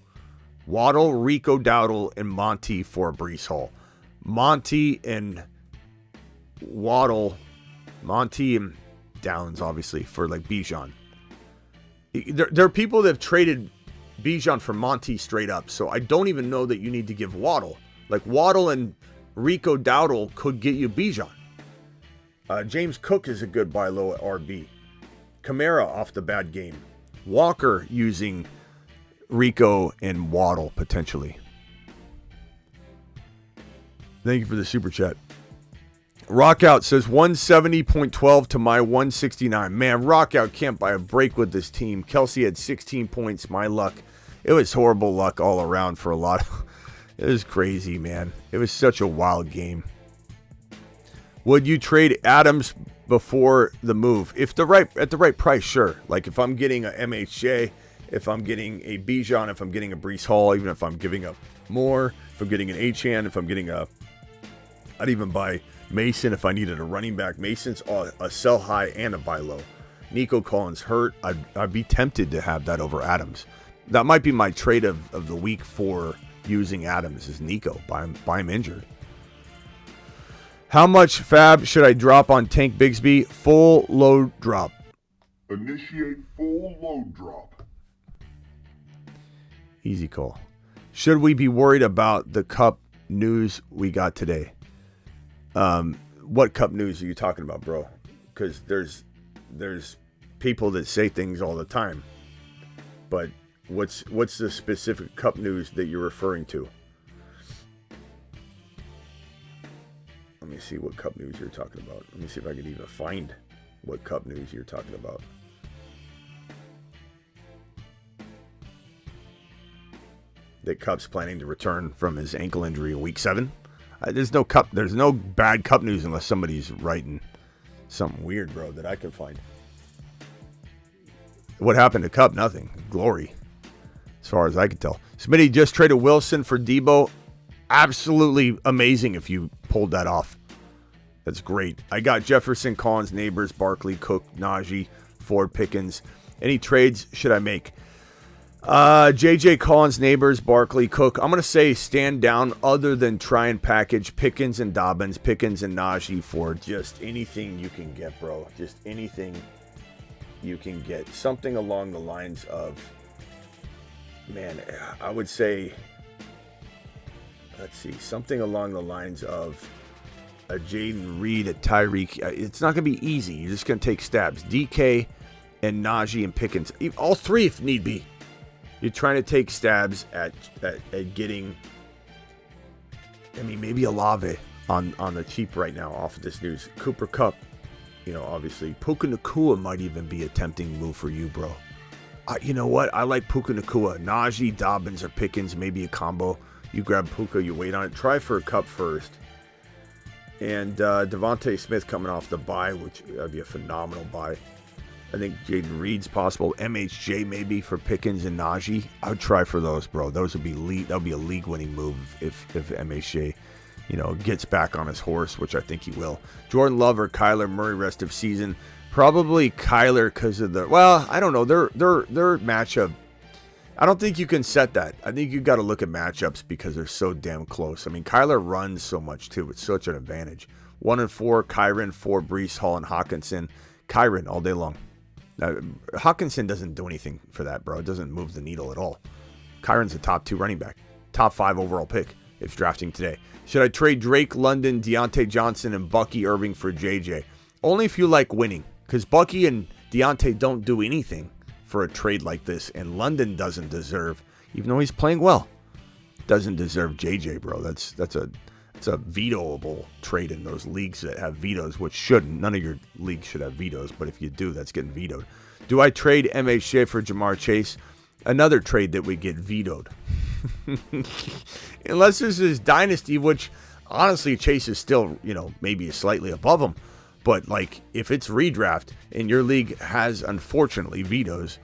Waddle, Rico Dowdle, and Monty for Breece Hall. Monty and Waddle, Monty and Downs, obviously, for like Bijan. There are people that have traded Bijan for Monty straight up, so I don't even know that you need to give Waddle. Like, Waddle and Rico Dowdle could get you Bijan. James Cook is a good buy low at RB. Kamara off the bad game. Walker using Rico and Waddle potentially. Thank you for the super chat. Rockout says 170.12 to my 169. Man, Rockout can't buy a break with this team. Kelsey had 16 points. My luck. It was horrible luck all around for a lot. It was crazy, man. It was such a wild game. Would you trade Adams before the move? If at the right price, sure. Like if I'm getting a MHJ, if I'm getting a Bijan, if I'm getting a Breece Hall, even if I'm giving up more, if I'm getting an Achane, if I'm getting I'd even buy Mason if I needed a running back. Mason's a sell high and a buy low. Nico Collins hurt. I'd be tempted to have that over Adams. That might be my trade of the week for using Adams is Nico. Buy him injured. How much fab should I drop on Tank Bigsby? Full load drop. Initiate full load drop. Easy call. Should we be worried about the Cup news we got today? What Cup news are you talking about, bro? Because there's people that say things all the time. But what's the specific Cup news that you're referring to? Let me see what Cup news you're talking about. Let me see if I can even find what Cup news you're talking about. That Cup's planning to return from his ankle injury in week 7. There's no bad Cup news unless somebody's writing something weird, bro, that I can find. What happened to Cup? Nothing. Glory, as far as I can tell. Smitty just traded Wilson for Deebo. Absolutely amazing if you pulled that off. That's great. I got Jefferson, Collins, Neighbors, Barkley, Cook, Najee, Ford, Pickens. Any trades should I make? JJ, Collins, Neighbors, Barkley, Cook. I'm going to say stand down other than try and package Pickens and Dobbins, Pickens and Najee for just anything you can get, bro. Just anything you can get. Something along the lines of, man, I would say, let's see, something along the lines of a Jaden Reed, a Tyreek. It's not going to be easy. You're just going to take stabs. DK and Najee and Pickens. All three if need be. You're trying to take stabs at getting, I mean, maybe Olave on the cheap right now off of this news. Cooper Kupp, obviously. Puka Nacua might even be a tempting move for you, bro. You know what? I like Puka Nacua. Najee, Dobbins, or Pickens, maybe a combo. You grab Puka, you wait on it. Try for a Kupp first. And Devontae Smith coming off the bye, which would be a phenomenal buy. I think Jaden Reed's possible. MHJ maybe for Pickens and Najee. I would try for those, bro. Those would be that would be a league-winning move if MHJ, gets back on his horse, which I think he will. Jordan Love or Kyler Murray rest of season. Probably Kyler because of I don't know. Their matchup. I don't think you can set that. I think you got to look at matchups because they're so damn close. I mean, Kyler runs so much too. It's such an advantage. 1 and 4, Kyren, 4, Breece Hall, and Hawkinson. Kyren all day long. Now, Hawkinson doesn't do anything for that, bro. It doesn't move the needle at all. Kyren's a top 2 running back. Top 5 overall pick if drafting today. Should I trade Drake London, Deontay Johnson, and Bucky Irving for JJ? Only if you like winning. Because Bucky and Deontay don't do anything for a trade like this. And London doesn't deserve, even though he's playing well, doesn't deserve JJ, bro. That's a vetoable trade in those leagues that have vetoes, which shouldn't. None of your leagues should have vetoes, but if you do, that's getting vetoed. Do I trade MHJ for Jamar Chase? Another trade that would get vetoed. Unless this is Dynasty, which honestly Chase is still, maybe slightly above him. But like if it's redraft and your league has unfortunately vetoes,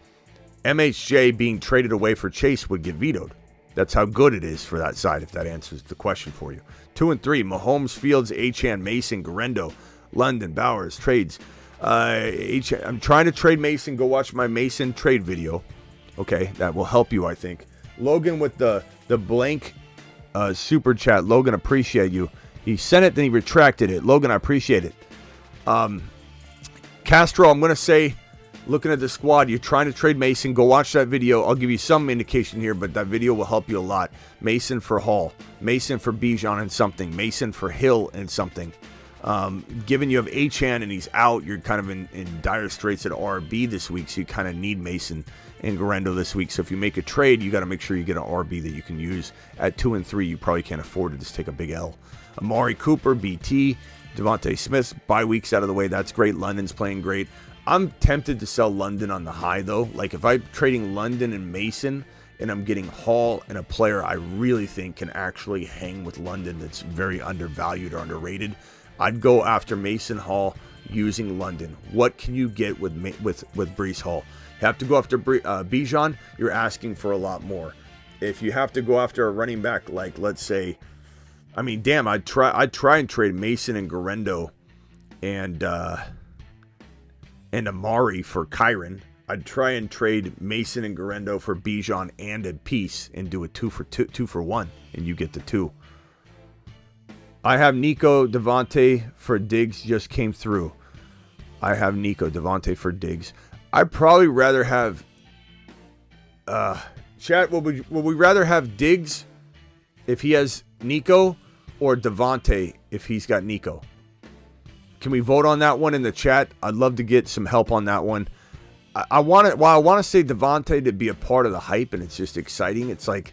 MHJ being traded away for Chase would get vetoed. That's how good it is for that side, if that answers the question for you. 2 and 3, Mahomes, Fields, Achane, Mason, Garendo, London, Bowers, trades. I'm trying to trade Mason. Go watch my Mason trade video. Okay, that will help you, I think. Logan with the blank super chat. Logan, appreciate you. He sent it, then he retracted it. Logan, I appreciate it. Castro, I'm going to say, looking at the squad, you're trying to trade Mason. Go watch that video. I'll give you some indication here, but that video will help you a lot. Mason for Hall. Mason for Bijan and something. Mason for Hill and something. Given you have Achane and he's out, you're kind of in dire straits at RB this week, so you kind of need Mason and Garendo this week. So if you make a trade, you got to make sure you get an RB that you can use. At 2 and 3, you probably can't afford to just take a big L. Amari Cooper, BT, Devontae Smith, bye weeks out of the way. That's great. London's playing great. I'm tempted to sell London on the high, though. Like, if I'm trading London and Mason and I'm getting Hall and a player I really think can actually hang with London that's very undervalued or underrated, I'd go after Mason Hall using London. What can you get with Breece Hall? You have to go after Bijan, you're asking for a lot more. If you have to go after a running back, like, let's say, I mean, damn, I'd try and trade Mason and Garendo and Amari for Kyren. I'd try and trade Mason and Garendo for Bijan and a piece and do a 2 for 1, and you get the 2. I have Nico, Davante for Diggs just came through. I have Nico, Davante for Diggs. I'd probably rather have chat, would we rather have Diggs if he has Nico or Davante if he's got Nico? Can we vote on that one in the chat? I'd love to get some help on that one. I want to say Davante to be a part of the hype and it's just exciting. It's like,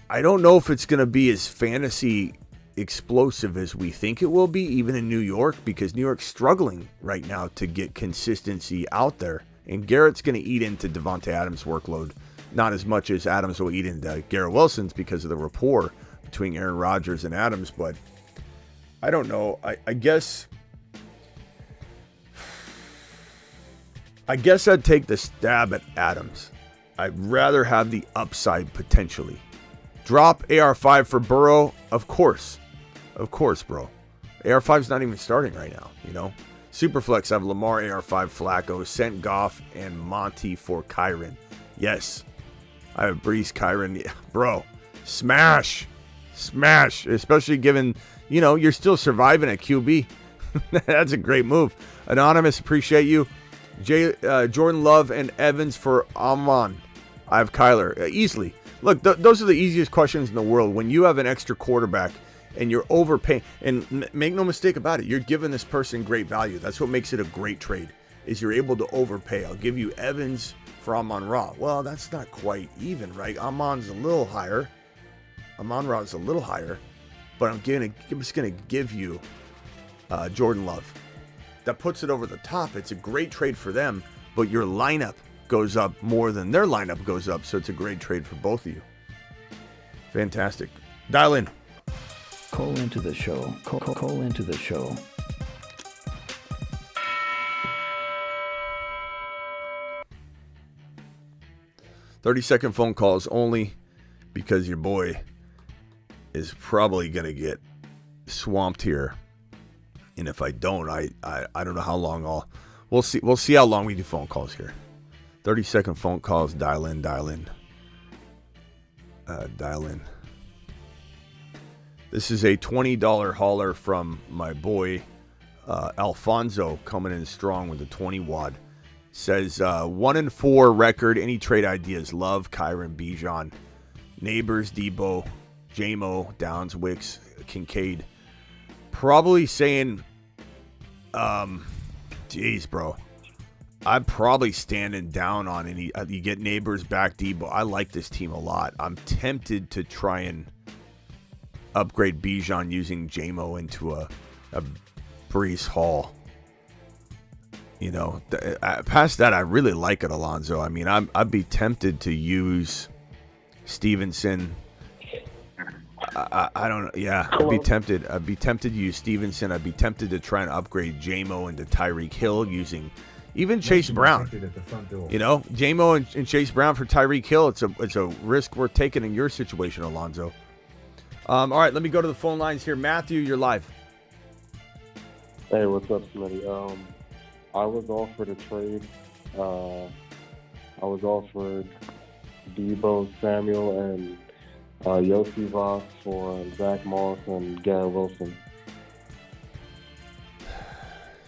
I don't know if it's going to be as fantasy explosive as we think it will be, even in New York, because New York's struggling right now to get consistency out there. And Garrett's going to eat into Davante Adams' workload, not as much as Adams will eat into Garrett Wilson's because of the rapport between Aaron Rodgers and Adams. But I don't know. I guess I'd take the stab at Adams. I'd rather have the upside potentially. Drop AR5 for Burrow? Of course, bro. AR5's not even starting right now, Superflex, I have Lamar, AR5, Flacco, sent Goff, and Monty for Kyren. Yes. I have Breece, Kyren. Yeah, bro, smash. Especially given, you're still surviving at QB. That's a great move. Anonymous, appreciate you. Jordan Love and Evans for Amon. I have Kyler. Easily. Look, those are the easiest questions in the world. When you have an extra quarterback and you're overpaying, and make no mistake about it, you're giving this person great value. That's what makes it a great trade, is you're able to overpay. I'll give you Evans for Amon-Ra. Well, that's not quite even, right? Amon's a little higher. Amon-Ra is a little higher, but I'm just going to give you Jordan Love. That puts it over the top. It's a great trade for them, but your lineup goes up more than their lineup goes up, so it's a great trade for both of you. Fantastic. Dial in. Call into the show. Call into the show. "30-second phone calls only because your boy is probably going to get swamped here. And if I don't, I don't know how long we'll see how long we do phone calls here. 30-second phone calls, dial in. dial in. This is a $20 hauler from my boy Alfonso, coming in strong with a 20 wad. Says 1-4 record. Any trade ideas? Love, Kyron, Bijan, Neighbors, Debo, J-Mo, Downs, Wicks, Kincaid. Probably saying, geez, bro. I'm probably standing down on any. You get Neighbors back, Debo. I like this team a lot. I'm tempted to try and upgrade Bijan using J-Mo into a Brees Hall. You know, past that, I really like it, Alonzo. I mean, I'd be tempted to use Stevenson. I don't know. Yeah, I'd be tempted. I'd be tempted to use Stevenson. I'd be tempted to try and upgrade J-Mo into Tyreek Hill using even Chase Brown. You know, J-Mo and Chase Brown for Tyreek Hill. It's a risk worth taking in your situation, Alonzo. All right, let me go to the phone lines here. Matthew, you're live. Hey, what's up, Smitty? I was offered a trade. I was offered Debo Samuel and Yossi Voss for Zach Moss and Garrett Wilson.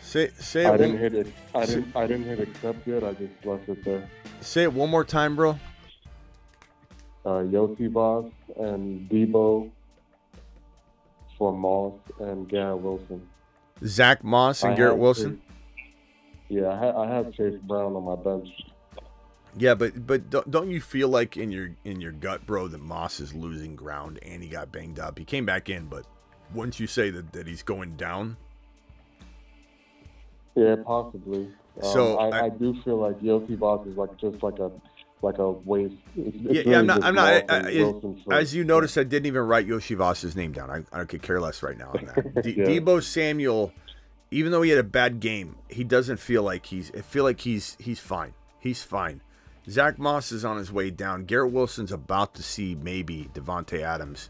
Say I didn't hit accept yet. I just left it there. Say it one more time, bro. Yossi Voss and Debo for Moss and Garrett Wilson. Zach Moss and Garrett Wilson. I have Chase Brown on my bench. Yeah, but don't you feel like in your gut, bro, that Moss is losing ground and he got banged up? He came back in, but wouldn't you say that he's going down? Yeah, possibly. So I do feel like Yossi Voss is just like a waste. I'm not. As you noticed, I didn't even write Yossi Voss's name down. I could care less right now on that. Yeah. Debo Samuel, even though he had a bad game, he doesn't feel like he's fine. He's fine. Zach Moss is on his way down. Garrett Wilson's about to see maybe Davante Adams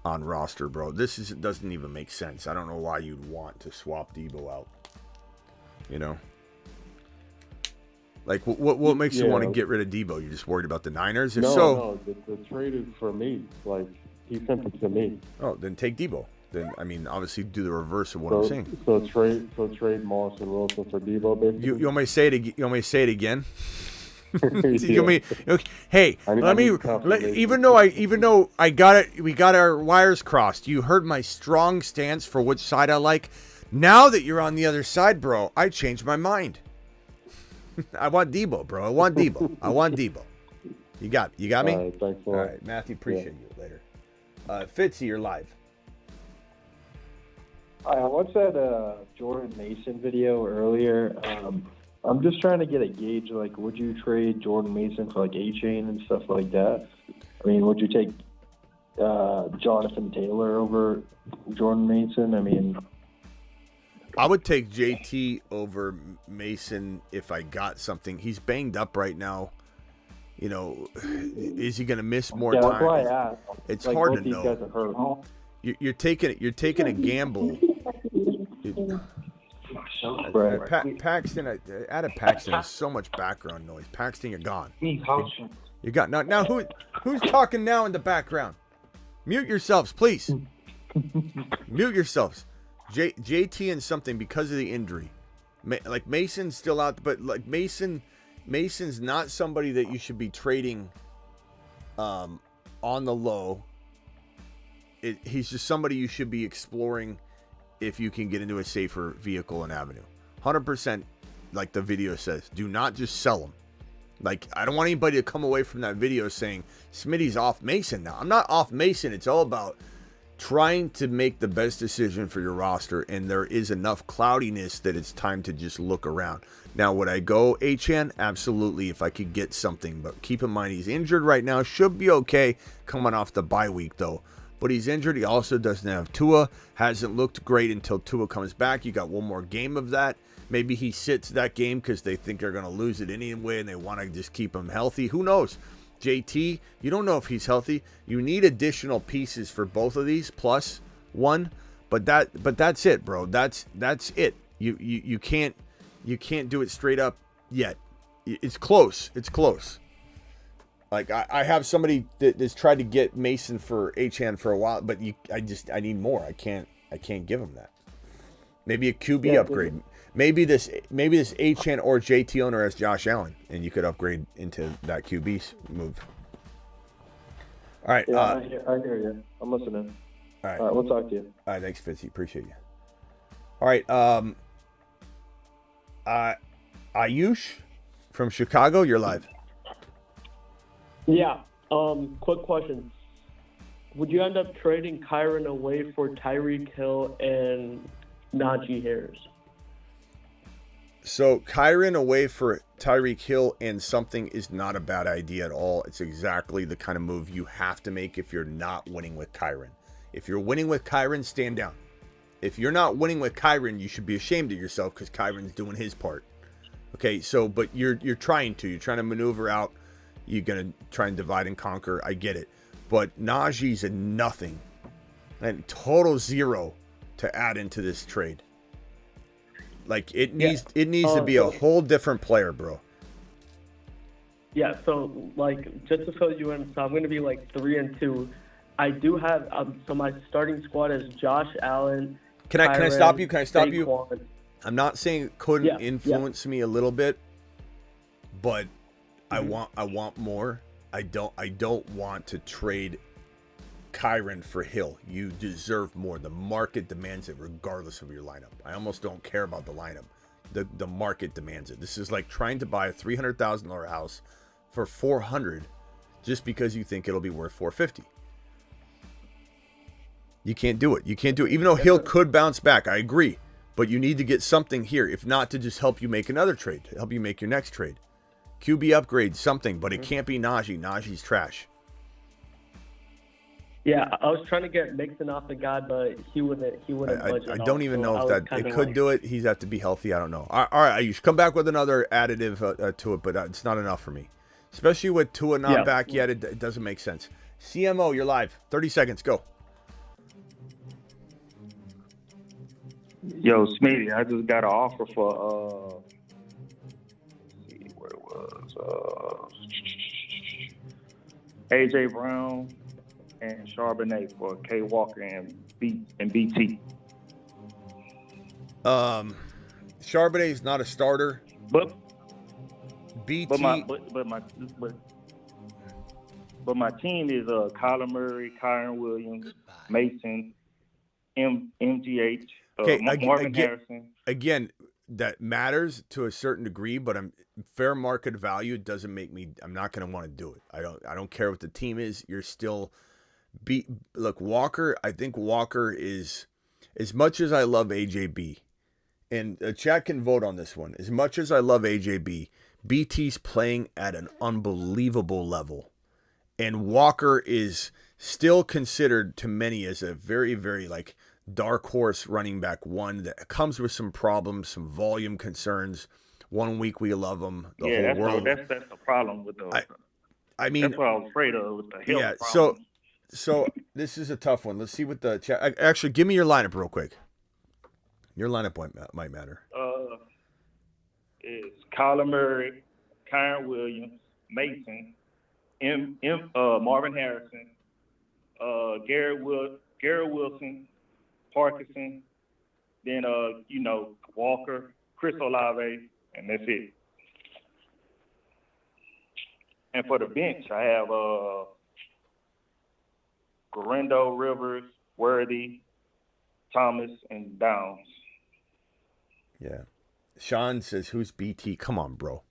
on roster, bro. Doesn't even make sense. I don't know why you'd want to swap Debo out. You know, like what makes you want to get rid of Debo? You're just worried about the Niners? No, the trade is for me. Like, he sent it to me. Oh, then take Debo. Then I mean, obviously do the reverse of what I'm saying. So trade Moss and Wilson for Debo, basically. You want me to say it? You want me to say it again? Yeah. Hey, even though I got it, we got our wires crossed. You heard my strong stance for which side I like. Now that you're on the other side, bro, I changed my mind. I want Debo, bro. I want Debo. You got me? All right, thanks a lot. All right, Matthew, appreciate you. Later. Fitzy, you're live. I watched that Jordan Mason video earlier. I'm just trying to get a gauge, like, would you trade Jordan Mason for, like, A-Chain and stuff like that? I mean, would you take Jonathan Taylor over Jordan Mason? I mean, I would take JT over Mason if I got something. He's banged up right now. You know, is he going to miss more time? That's why I asked. It's like, hard to these know. guys are hurt. You're taking a gamble. Right. Paxton, out of Paxton, there's so much background noise. Paxton, you're gone. You got now. Who's talking now in the background? Mute yourselves, please. Mute yourselves. JT and something because of the injury. Like Mason's still out, but like Mason's not somebody that you should be trading on the low. He's just somebody you should be exploring if you can get into a safer vehicle and avenue. 100%, like the video says, do not just sell him. Like, I don't want anybody to come away from that video saying Smitty's off Mason now. I'm not off Mason. It's all about trying to make the best decision for your roster, and there is enough cloudiness that it's time to just look around. Now, would I go HN? Absolutely, if I could get something. But keep in mind, he's injured right now. Should be okay coming off the bye week, though. But he's injured. He also doesn't have Tua. Hasn't looked great until Tua comes back. You got one more game of that. Maybe he sits that game because they think they're going to lose it anyway and they want to just keep him healthy. Who knows? JT, you don't know if he's healthy. You need additional pieces for both of these plus one. But that's it, bro. That's it. You can't do it straight up yet. It's close. It's close. Like I have somebody that's tried to get Mason for Achane for a while, but I need more. I can't give him that. Maybe a QB upgrade. Maybe this Achane or JT owner as Josh Allen, and you could upgrade into that QB move. All right. Yeah, I hear you. I'm listening. All right. We'll talk to you. All right, thanks, Fitzy. Appreciate you. All right. Ayush from Chicago, you're live. Yeah. Quick question. Would you end up trading Kyron away for Tyreek Hill and Najee Harris? So Kyron away for Tyreek Hill and something is not a bad idea at all. It's exactly the kind of move you have to make if you're not winning with Kyron. If you're winning with Kyron, stand down. If you're not winning with Kyron, you should be ashamed of yourself because Kyron's doing his part. Okay, so but you're trying to maneuver out. You're gonna try and divide and conquer. I get it, but Najee's a nothing, and total zero to add into this trade. Like it needs to be a whole different player, bro. Yeah. So like just to fill you in, so I'm going to be like 3-2. I do have so my starting squad is Josh Allen. Can I stop you? Can I stop you? Saquon. I'm not saying it couldn't influence me a little bit, but I want more. I don't want to trade Kyron for Hill. You deserve more. The market demands it regardless of your lineup. I almost don't care about the lineup. The market demands it. This is like trying to buy a $300,000 house for $400 just because you think it'll be worth $450. You can't do it. You can't do it. Even though Hill could bounce back, I agree. But you need to get something here, if not to just help you make another trade, to help you make your next trade. QB upgrade, something, but it can't be Najee. Najee's trash. Yeah, I was trying to get Mixon off the guy, but he wouldn't budge I at don't all, even so know if that it could do it. He's have to be healthy. I don't know. All right, you should come back with another additive to it, but it's not enough for me. Especially with Tua not back yet, it doesn't make sense. CMO, you're live. 30 seconds, go. Yo, Smitty, I just got an offer for let's see where it was. AJ Brown and Charbonnet for K Walker and BT. Charbonnet's not a starter. But BT but my team is Kyler Murray, Kyron Williams, Mason, MGH. Marvin Harrison. Again, that matters to a certain degree, but fair market value doesn't make me. I'm not going to want to do it. I don't care what the team is. You're still look, Walker. I think Walker is, as much as I love AJB, and chat can vote on this one. As much as I love AJB, BT's playing at an unbelievable level, and Walker is still considered to many as a very, very like dark horse running back one that comes with some problems, some volume concerns. 1 week we love him. That's the problem with the. I mean, that's what I was afraid of with the Hill. Yeah, problem. so this is a tough one. Let's see what the chat. Actually, give me your lineup real quick. Your lineup might matter. It's Kyler Murray, Kyron Williams, Mason, Marvin Harrison, Garrett Wilson, Parkinson, then Walker, Chris Olave, and that's it. And for the bench, I have Garendo, Rivers, Worthy, Thomas, and Downs. Yeah. Sean says, "Who's BT?" Come on, bro.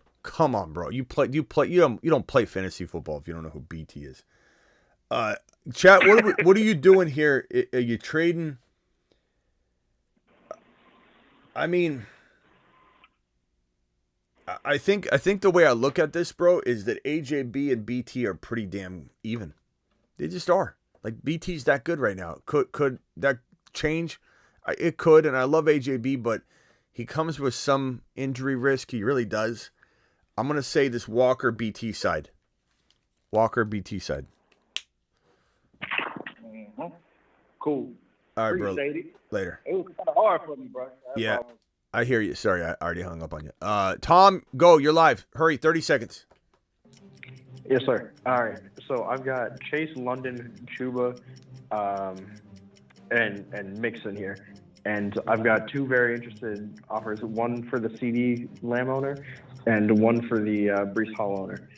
You don't play fantasy football if you don't know who BT is. Chat, what are you doing here? Are you trading? I mean, I think the way I look at this, bro, is that AJB and BT are pretty damn even. They just are. Like, BT's that good right now. Could that change? It could, and I love AJB, but he comes with some injury risk. He really does. I'm going to say this Walker BT side. Mm-hmm. Cool. All right, bro. Appreciate it. Later. It was kind of hard for me, bro. Yeah, I hear you. Sorry, I already hung up on you. Tom, go. You're live. Hurry, 30 seconds. Yes, sir. All right. So I've got Chase, London, Chuba, and Mixon here. And I've got two very interested offers, one for the CD Lamb owner and one for the Brees Hall owner.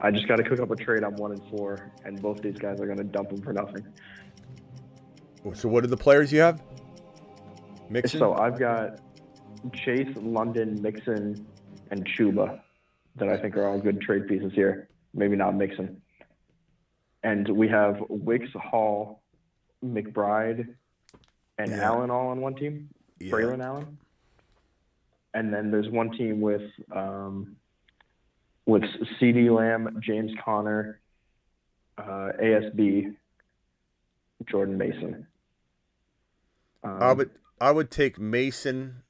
I just got to cook up a trade. I'm 1-4, and both these guys are going to dump them for nothing. So what are the players you have? Mixon? So I've got Chase, London, Mixon, and Chuba that I think are all good trade pieces here. Maybe not Mixon. And we have Wicks, Hall, McBride, and Allen all on one team. Yeah. Braylon Allen. And then there's one team with CD Lamb, James Conner, ASB, Jordan Mason. I would take Mason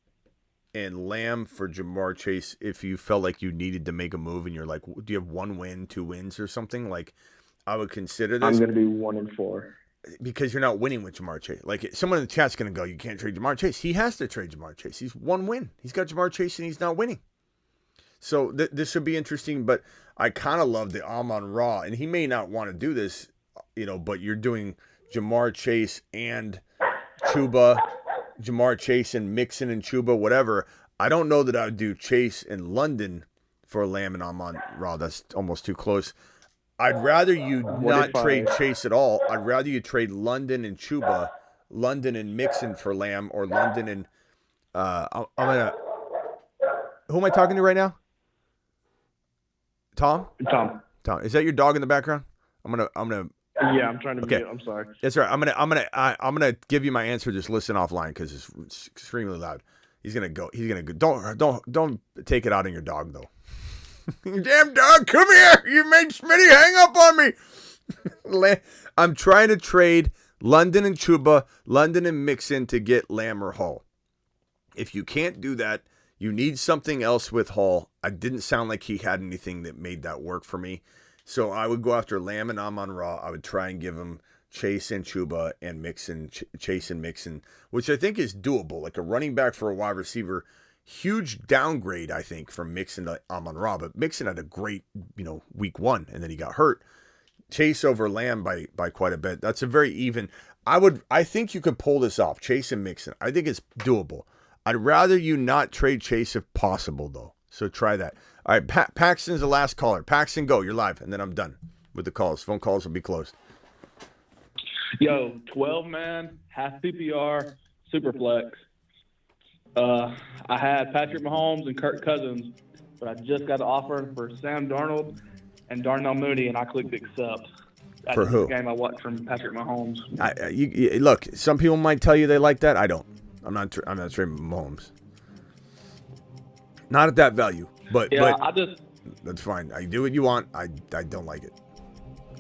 and Lamb for Jamar Chase if you felt like you needed to make a move and you're like, do you have 1 win, 2 wins or something? Like, I would consider this. I'm going to be 1-4. Because you're not winning with Jamar Chase. Like, someone in the chat's going to go, you can't trade Jamar Chase. He has to trade Jamar Chase. He's 1 win. He's got Jamar Chase and he's not winning. So this would be interesting, but I kind of love the Amon-Ra, and he may not want to do this, but you're doing Jamar Chase and Chuba, Jamar Chase and Mixon and Chuba, whatever. I don't know that I would do Chase and London for Lamb and Amon-Ra. That's almost too close. I'd rather you not trade Chase at all. I'd rather you trade London and Chuba, London and Mixon for Lamb, or London and who am I talking to right now? Tom. Is that your dog in the background? I'm gonna. Yeah, I'm trying to mute. I'm sorry. That's right. I'm gonna give you my answer. Just listen offline because it's extremely loud. He's gonna go. Don't take it out on your dog though. Damn dog, come here! You made Smitty hang up on me. I'm trying to trade London and Chuba, London and Mixon to get Lamb or Hall. If you can't do that, you need something else with Hall. I didn't sound like he had anything that made that work for me. So I would go after Lamb and Amon-Ra. I would try and give him Chase and Chuba and Mixon, Chase and Mixon, which I think is doable. Like a running back for a wide receiver, huge downgrade, I think, from Mixon to Amon-Ra. But Mixon had a great, week 1, and then he got hurt. Chase over Lamb by quite a bit. That's a very even. I think you could pull this off, Chase and Mixon. I think it's doable. I'd rather you not trade Chase if possible, though. So try that. All right, Paxton's the last caller. Paxton, go. You're live, and then I'm done with the calls. Phone calls will be closed. Yo, 12-man, half PPR, super flex. I had Patrick Mahomes and Kirk Cousins, but I just got an offer for Sam Darnold and Darnell Mooney, and I clicked accept. For who? The game I watched from Patrick Mahomes. Look, some people might tell you they like that. I don't. I'm not trading Mahomes. Not at that value, but that's fine. I do what you want. I don't like it.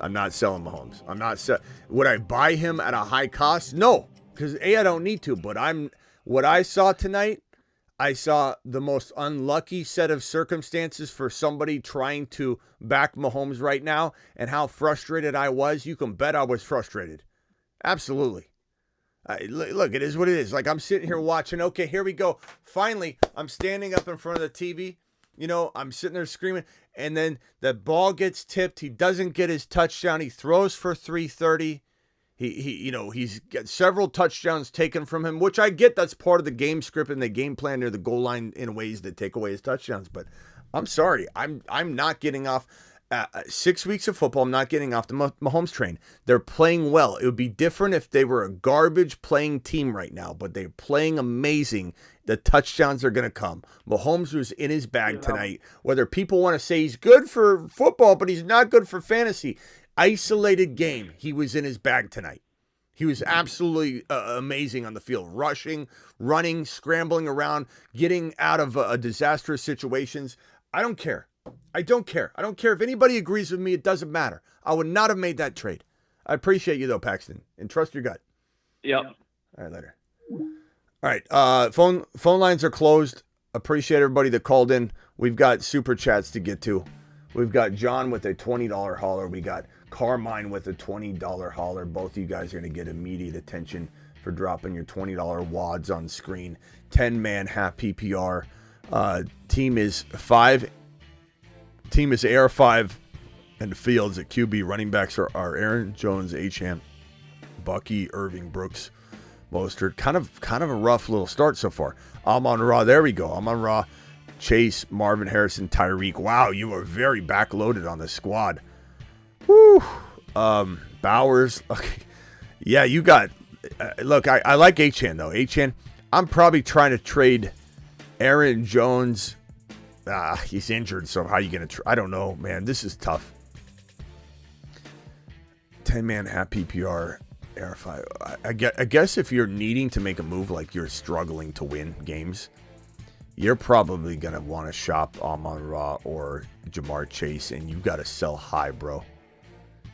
I'm not selling Mahomes. Would I buy him at a high cost? No, because I don't need to. But what I saw tonight, I saw the most unlucky set of circumstances for somebody trying to back Mahomes right now, and how frustrated I was. You can bet I was frustrated. Absolutely. Look, it is what it is. Like, I'm sitting here watching. Okay, here we go. Finally, I'm standing up in front of the TV. I'm sitting there screaming. And then the ball gets tipped. He doesn't get his touchdown. He throws for 330. He's got several touchdowns taken from him, which I get. That's part of the game script and the game plan near the goal line in ways that take away his touchdowns. But I'm sorry. I'm not getting off. 6 weeks of football, I'm not getting off the Mahomes train. They're playing well. It would be different if they were a garbage playing team right now, but they're playing amazing. The touchdowns are going to come. Mahomes was in his bag tonight. Whether people want to say he's good for football, but he's not good for fantasy. Isolated game. He was in his bag tonight. He was absolutely amazing on the field. Rushing, running, scrambling around, getting out of disastrous situations. I don't care. I don't care if anybody agrees with me. It doesn't matter. I would not have made that trade. I appreciate you, though, Paxton, and trust your gut. Yep. All right, later. All right, phone lines are closed. Appreciate everybody that called in. We've got super chats to get to. We've got John with a $20 hauler. We got Carmine with a $20 hauler. Both of you guys are going to get immediate attention for dropping your $20 wads on screen. 10-man half PPR. Team is AR5 And Fields at QB. Running backs are Aaron Jones, Achane, Bucky, Irving, Brooks, Mostert. Kind of a rough little start so far. Amon-Ra, there we go. Amon-Ra, Chase, Marvin Harrison, Tyreek. Wow, you are very backloaded on the squad. Woo. Bowers. Okay. Yeah, you got... look, I like Achane, though. Achane, I'm probably trying to trade Aaron Jones. He's injured, so how are you going to... I don't know, man. This is tough. 10-man half PPR. RFI. I guess if you're needing to make a move, like you're struggling to win games, you're probably going to want to shop Amon-Ra or Jamar Chase, and you got to sell high, bro.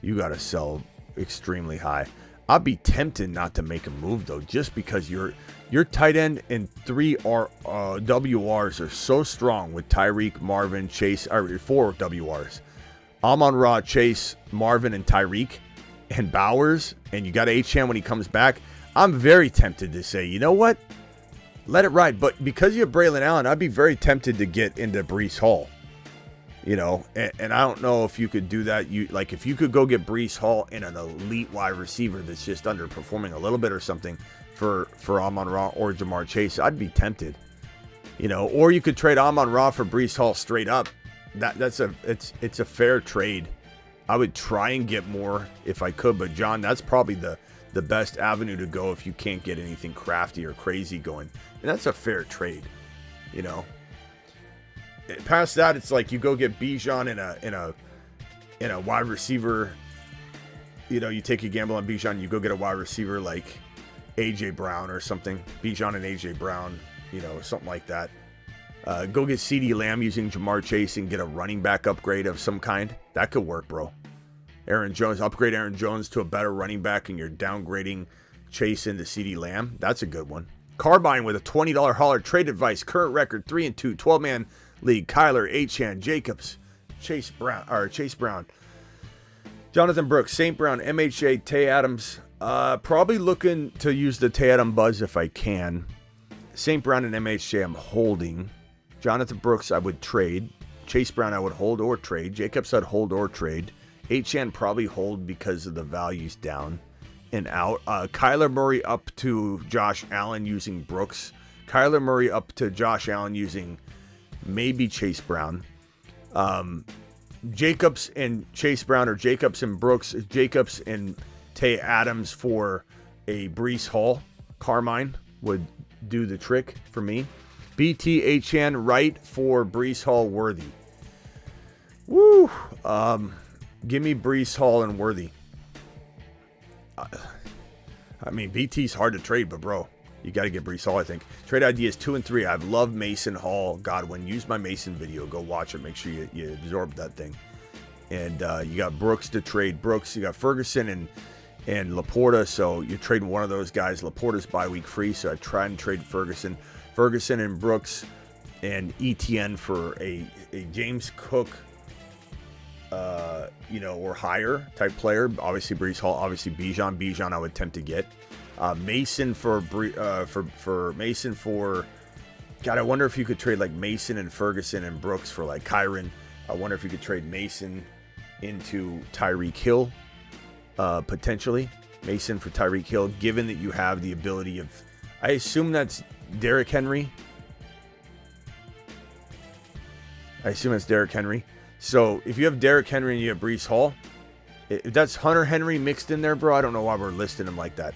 You got to sell extremely high. I'd be tempted not to make a move, though, just because your tight end and 3 WRs are so strong with Tyreek, Marvin, Chase, or 4 WRs. Amon-Ra, Chase, Marvin, and Tyreek, and Bowers, and you got Achane when he comes back. I'm very tempted to say, you know what? Let it ride. But because you have Braylon Allen, I'd be very tempted to get into Breece Hall. You know, and I don't know if you could do that. If you could go get Breece Hall and an elite wide receiver that's just underperforming a little bit or something for Amon-Ra or Jamar Chase, I'd be tempted. You know, or you could trade Amon-Ra for Breece Hall straight up. It's a fair trade. I would try and get more if I could, but John, that's probably the best avenue to go if you can't get anything crafty or crazy going. And that's a fair trade, you know. Past that, it's like you go get Bijan in a wide receiver. You know, you take a gamble on Bijan, you go get a wide receiver like AJ Brown or something. Bijan and AJ Brown, you know, something like that. Go get CeeDee Lamb using Jamar Chase and get a running back upgrade of some kind. That could work, bro. Aaron Jones, upgrade Aaron Jones to a better running back, and you're downgrading Chase into CeeDee Lamb. That's a good one. Carbine with a $20 hauler. Trade advice. Current record 3-2. 12-man league. Kyler, Achane, Jacobs, Chase Brown, Jonathan Brooks, St. Brown, MHA, Tay Adams. Probably looking to use the Tay Adams buzz if I can. St. Brown and MHA I'm holding. Jonathan Brooks I would trade. Chase Brown I would hold or trade. Jacobs I'd hold or trade. Achane probably hold because of the values down and out. Kyler Murray up to Josh Allen using Brooks. Kyler Murray up to Josh Allen using maybe Chase Brown. Jacobs and Chase Brown, or Jacobs and Brooks. Jacobs and Tay Adams for a Breece Hall. Carmine would do the trick for me. BT Achane right for Breece Hall Worthy. Woo! Give me Breece Hall and Worthy. I mean, BT's hard to trade, but bro, you got to get Breece Hall, I think. Trade ideas 2 and 3. I've loved Mason, Hall, Godwin. Use my Mason video. Go watch it. Make sure you absorb that thing. And you got Brooks to trade. Brooks, you got Ferguson and Laporta, so you're trading one of those guys. Laporta's bye-week free, so I try and trade Ferguson. Ferguson and Brooks and ETN for a James Cook, or higher type player. Obviously Breece Hall, obviously Bijan I would attempt to get. Mason for Mason for, God, I wonder if you could trade like Mason and Ferguson and Brooks for like Kyron. I wonder if you could trade Mason into Tyreek Hill, potentially. Mason for Tyreek Hill, given that you have the ability of, I assume that's Derrick Henry. So if you have Derrick Henry and you have Breece Hall, if that's Hunter Henry mixed in there, bro, I don't know why we're listing him like that.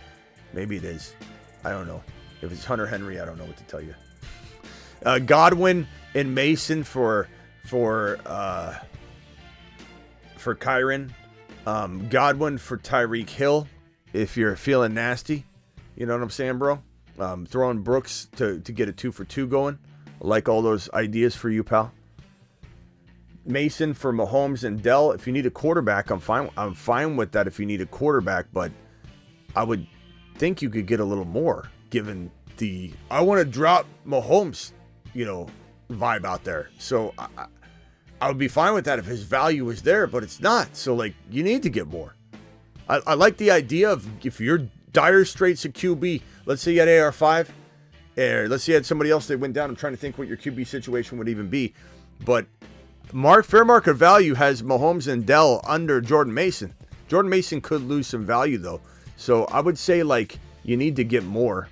Maybe it is. I don't know. If it's Hunter Henry, I don't know what to tell you. Godwin and Mason for Kyron. Godwin for Tyreek Hill, if you're feeling nasty. You know what I'm saying, bro? Throwing Brooks to get a 2-for-2 going. I like all those ideas for you, pal. Mason for Mahomes and Dell. If you need a quarterback, I'm fine with that if you need a quarterback, but I would think you could get a little more given the I want to drop Mahomes, vibe out there. So I would be fine with that if his value was there, but it's not. So like you need to get more. I like the idea of if you're dire straits at QB, let's say you had AR5, or let's say you had somebody else that went down. I'm trying to think what your QB situation would even be, but fair market value has Mahomes and Dell under Jordan Mason. Jordan Mason could lose some value though. So I would say like you need to get more.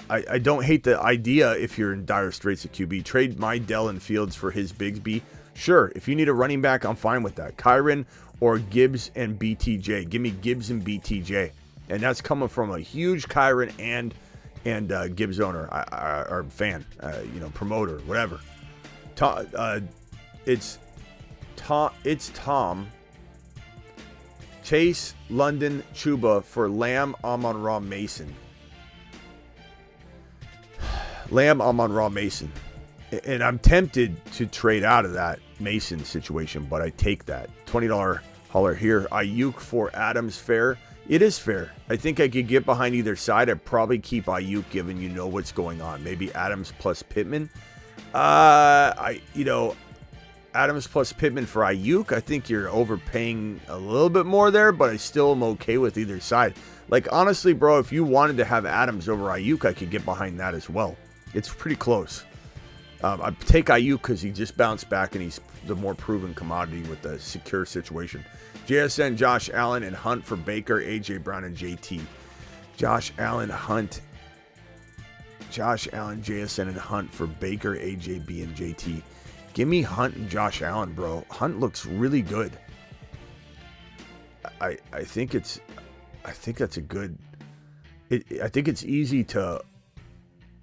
I don't hate the idea if you're in dire straits at QB. Trade my Dell and Fields for his Bigsby. Sure, if you need a running back, I'm fine with that. Kyron or Gibbs and BTJ. Give me Gibbs and BTJ. And that's coming from a huge Kyron and Gibbs owner or fan, promoter, whatever. It's Tom. Chase, London, Chuba for Lamb, Amon-Ra, Mason. Lamb, Amon-Ra, Mason. And I'm tempted to trade out of that Mason situation, but I take that. $20 holler here. Ayuk for Adams, fair. It is fair. I think I could get behind either side. I'd probably keep Ayuk given you know what's going on. Maybe Adams plus Pittman. Adams plus Pittman for Ayuk. I think you're overpaying a little bit more there, but I still am okay with either side. Like, honestly, bro, if you wanted to have Adams over Ayuk, I could get behind that as well. It's pretty close. I take Ayuk because he just bounced back and he's the more proven commodity with the secure situation. JSN, Josh Allen, and Hunt for Baker, AJ Brown, and JT. Josh Allen, JSN, and Hunt for Baker, AJB, and JT. Give me Hunt and Josh Allen, bro. Hunt looks really good. I think that's a good. I think it's easy to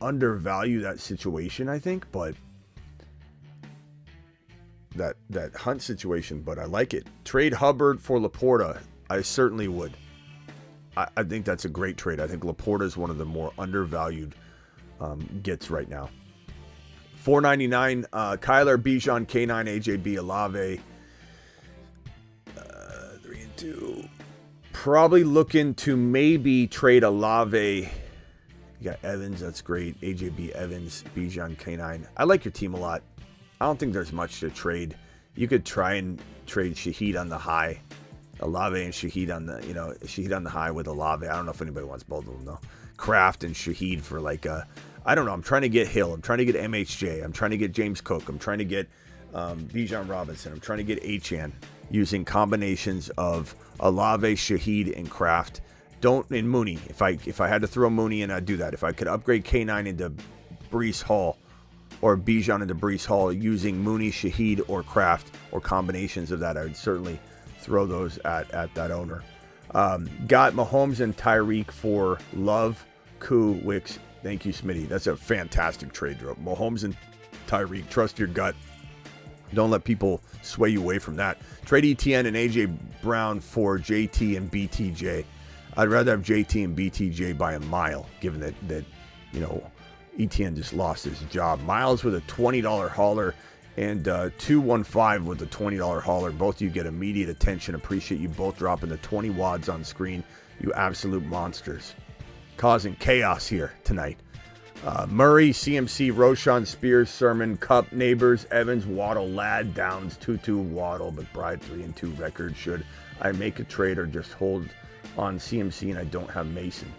undervalue that situation. I think, but that Hunt situation. But I like it. Trade Hubbard for Laporta. I certainly would. I think that's a great trade. I think Laporta is one of the more undervalued gets right now. $4.99. Kyler, Bijan, K9, AJB, Olave. 3 and 2. Probably looking to maybe trade Olave. You got Evans, that's great. AJB, Evans, Bijan, K9. I like your team a lot. I don't think there's much to trade. You could try and trade Shaheed on the high. Olave and Shaheed on the, Shaheed on the high with Olave. I don't know if anybody wants both of them though. Kraft and Shaheed for like I don't know. I'm trying to get Hill. I'm trying to get MHJ. I'm trying to get James Cook. I'm trying to get Bijan Robinson. I'm trying to get Achane using combinations of Olave, Shaheed, and Kraft. And Mooney. If I had to throw Mooney in, I'd do that. If I could upgrade K9 into Breece Hall or Bijan into Breece Hall using Mooney, Shaheed, or Kraft or combinations of that, I would certainly throw those at that owner. Got Mahomes and Tyreek for Love, Koo, Wicks. Thank you, Smitty. That's a fantastic trade, Drew. Mahomes and Tyreek. Trust your gut. Don't let people sway you away from that. Trade ETN and AJ Brown for JT and BTJ. I'd rather have JT and BTJ by a mile, given that ETN just lost his job. Miles with a $20 hauler and 215 with a $20 hauler. Both of you get immediate attention. Appreciate you both dropping the 20 wads on screen. You absolute monsters. Causing chaos here tonight. Murray, CMC, Roshan, Spears, Sermon, Cup, Neighbors, Evans, Waddle, Ladd, Downs, 2-2, Waddle, McBride, 3-2 record. Should I make a trade or just hold on CMC and I don't have Mason?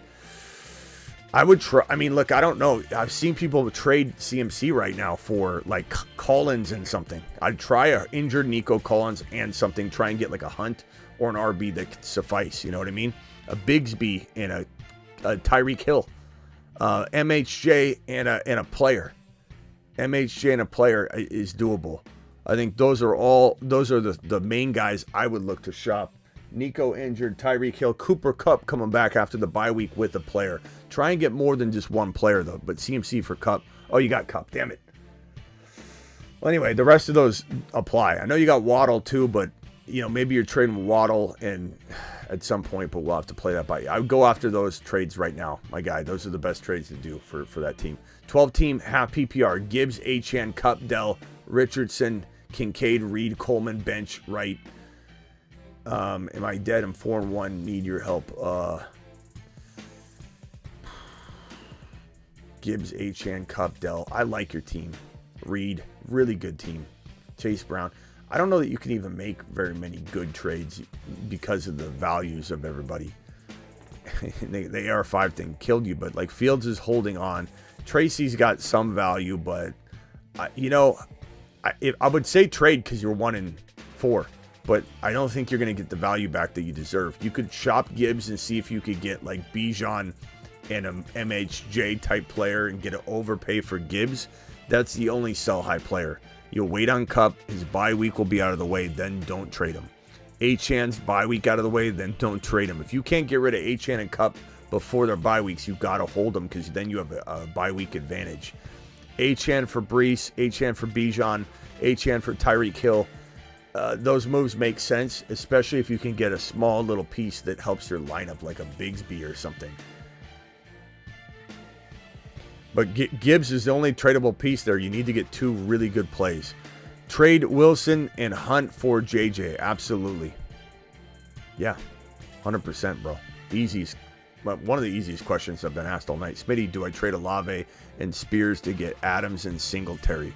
I would try. I mean, look, I don't know. I've seen people trade CMC right now for like Collins and something. I'd try a injured Nico Collins and something. Try and get like a Hunt or an RB that could suffice. You know what I mean? A Bigsby and a Tyreek Hill, MHJ and a player. MHJ and a player is doable. I think those are the main guys I would look to shop. Nico injured, Tyreek Hill, Cooper Kupp coming back after the bye week with a player. Try and get more than just one player though. But CMC for Kupp. Oh, you got Kupp. Damn it. Well, anyway, the rest of those apply. I know you got Waddle too, but maybe you're trading Waddle and at some point, but we'll have to play that by. I would go after those trades right now, my guy. Those are the best trades to do for that team. 12-team half PPR. Gibbs, Achane, Kupp, Dell, Richardson, Kincaid, Reed, Coleman, bench, right. Am I dead? I'm 4-1. Need your help. Gibbs, Achane, Kupp, Dell. I like your team. Reed, really good team. Chase Brown. I don't know that you can even make very many good trades because of the values of everybody. The AR5 thing killed you, but like Fields is holding on. Tracy's got some value, but I would say trade because you're 1-4, but I don't think you're going to get the value back that you deserve. You could shop Gibbs and see if you could get like Bijan and an MHJ type player and get an overpay for Gibbs. That's the only sell high player. You'll wait on Kupp. His bye week will be out of the way. Then don't trade him. Achan's bye week out of the way. Then don't trade him. If you can't get rid of Achan and Kupp before their bye weeks, you got to hold them because then you have a bye week advantage. Achan for Brees, Achan for Bijan, Achan for Tyreek Hill. Those moves make sense, especially if you can get a small little piece that helps your lineup, like a Bigsby or something. But Gibbs is the only tradable piece there. You need to get 2 really good plays. Trade Wilson and Hunt for JJ. Absolutely. Yeah, 100%, bro. Easiest. One of the easiest questions I've been asked all night. Smitty, do I trade Olave and Spears to get Adams and Singletary?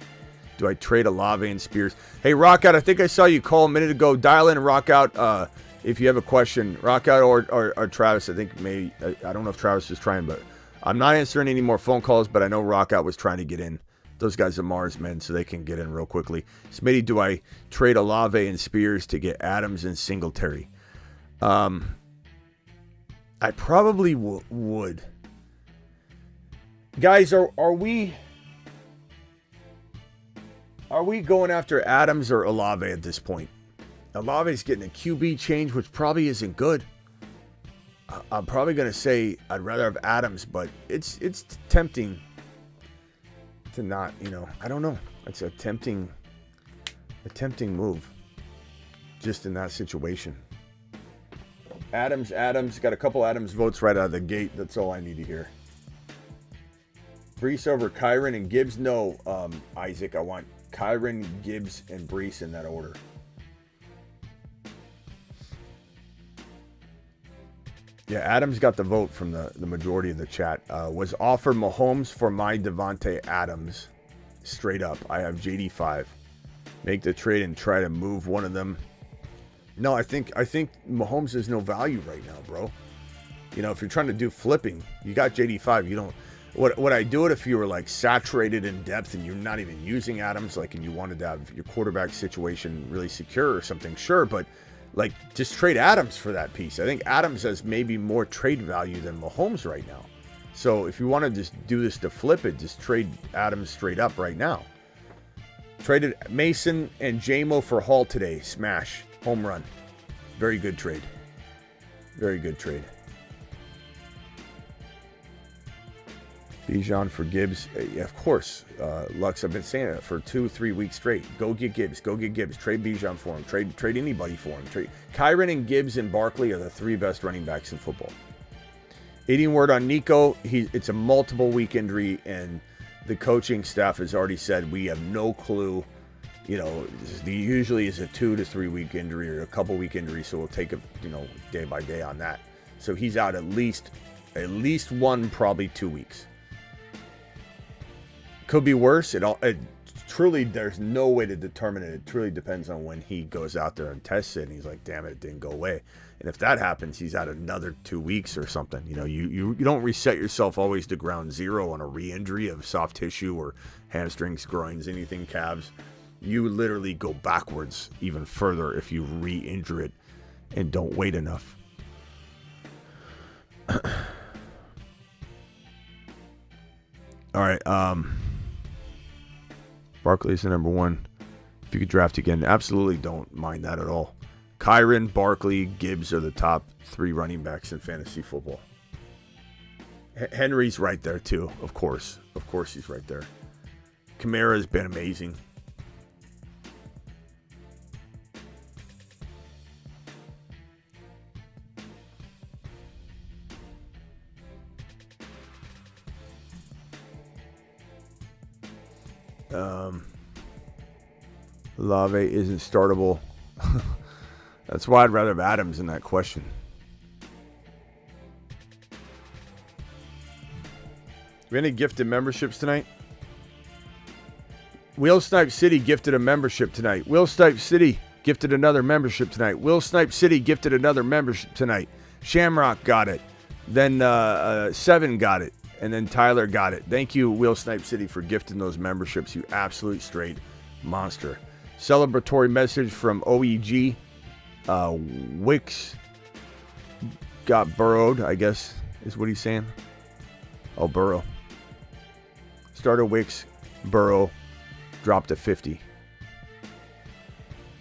Do I trade Olave and Spears? Hey, Rockout, I think I saw you call a minute ago. Dial in, Rockout, if you have a question. Rockout or Travis, I think maybe. I don't know if Travis is trying, but I'm not answering any more phone calls, but I know Rockout was trying to get in. Those guys are Mars men, so they can get in real quickly. Smitty, do I trade Olave and Spears to get Adams and Singletary? I probably would. Guys, are we going after Adams or Olave at this point? Olave's getting a QB change, which probably isn't good. I'm probably going to say I'd rather have Adams, but it's tempting to not, I don't know. It's a tempting move just in that situation. Adams, got a couple Adams votes right out of the gate. That's all I need to hear. Brees over Kyren and Gibbs? No, Isaac, I want Kyren, Gibbs, and Brees in that order. Yeah, Adams got the vote from the majority of the chat. Was offered Mahomes for my Davante Adams. Straight up. I have JD5. Make the trade and try to move one of them. No, I think Mahomes is no value right now, bro. If you're trying to do flipping, you got JD5. You don't. Would I do it if you were like saturated in depth and you're not even using Adams, like, and you wanted to have your quarterback situation really secure or something? Sure, but like, just trade Adams for that piece. I think Adams has maybe more trade value than Mahomes right now. So if you want to just do this to flip it, just trade Adams straight up right now. Traded Mason and JMO for Hall today. Smash. Home run. Very good trade. Very good trade. Bijan for Gibbs. Yeah, of course. Lux, I've been saying it for 2-3 weeks straight. Go get Gibbs. Go get Gibbs. Trade Bijan for him. Trade anybody for him. Trade Kyren and Gibbs and Barkley are the 3 best running backs in football. 18 word on Nico. It's a multiple week injury, and the coaching staff has already said we have no clue. Usually is a 2 to 3 week injury or a couple week injury, so we'll take it, day by day on that. So he's out at least 1, probably 2 weeks. Could be worse. It truly, there's no way to determine it. It truly depends on when he goes out there and tests it, and he's like, damn it didn't go away. And if that happens, he's out another 2 weeks or something. You don't reset yourself always to ground zero on a re-injury of soft tissue or hamstrings, groins, anything, calves. You literally go backwards even further if you re-injure it and don't wait enough. All right. Barkley's the number 1. If you could draft again, absolutely don't mind that at all. Kyren, Barkley, Gibbs are the top 3 running backs in fantasy football. Henry's right there too, of course. Of course he's right there. Kamara's been amazing. Olave isn't startable. That's why I'd rather have Adams in that question. We any gifted memberships tonight? Will Snipe City gifted a membership tonight. Will Snipe City gifted another membership tonight. Will Snipe City gifted another membership tonight. Shamrock got it. Then 7 got it. And then Tyler got it. Thank you, Will Snipe City, for gifting those memberships, you absolute straight monster. Celebratory message from OEG. Wicks got burrowed, I guess is what he's saying. Oh, Burrow. Starter Wicks, Burrow, dropped to 50.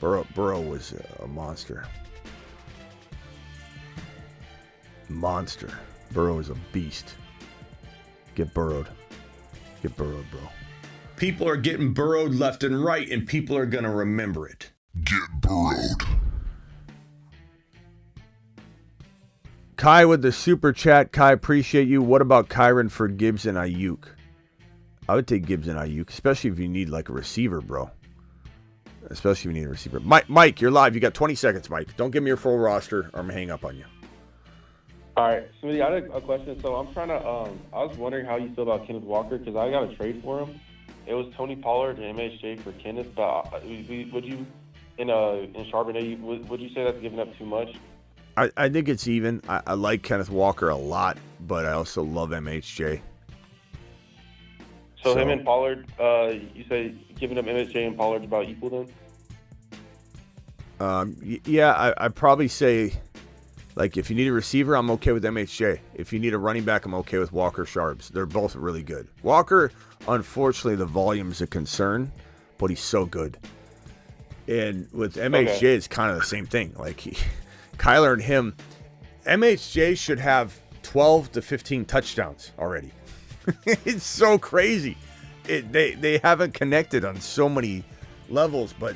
Burrow was a monster. Monster. Burrow is a beast. Get burrowed. Get burrowed, bro. People are getting burrowed left and right, and people are going to remember it. Get burrowed. Kai with the super chat. Kai, appreciate you. What about Kyron for Gibbs and Ayuk? I would take Gibbs and Ayuk, especially if you need like a receiver, bro. Especially if you need a receiver. Mike, you're live. You got 20 seconds, Mike. Don't give me your full roster or I'm going to hang up on you. All right, Smitty, I had a question. So I'm trying to, I was wondering how you feel about Kenneth Walker because I got a trade for him. It was Tony Pollard and MHJ for Kenneth, but would you, in Charbonnet, would you say that's giving up too much? I think it's even. I like Kenneth Walker a lot, but I also love MHJ. So him and Pollard, you say giving up MHJ and Pollard's about equal then? Yeah, I'd probably say, like, if you need a receiver, I'm okay with MHJ. If you need a running back, I'm okay with Walker Sharps. They're both really good. Walker, unfortunately, the volume's a concern, but he's so good. And with MHJ, it's kind of the same thing. Like, Kyler and him, MHJ should have 12 to 15 touchdowns already. It's so crazy. They haven't connected on so many levels, but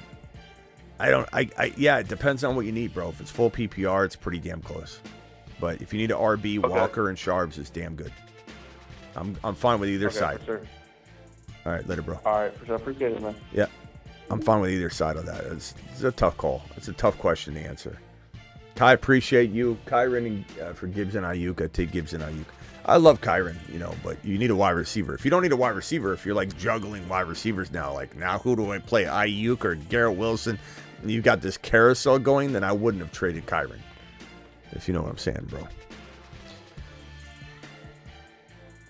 yeah, it depends on what you need, bro. If it's full PPR, it's pretty damn close. But if you need an RB, Walker and Sharps is damn good. I'm fine with either side. For sure. All right, later, bro. All right, for sure. Appreciate it, man. Yeah, I'm fine with either side of that. It's a tough call. It's a tough question to answer. Kai, appreciate you. Kyron for Gibbs and Ayuk. I take Gibbs and Ayuk. I love Kyron, but you need a wide receiver. If you don't need a wide receiver, if you're like juggling wide receivers now who do I play, Ayuk or Garrett Wilson, and you've got this carousel going, then I wouldn't have traded Kyron. If you know what I'm saying, bro. All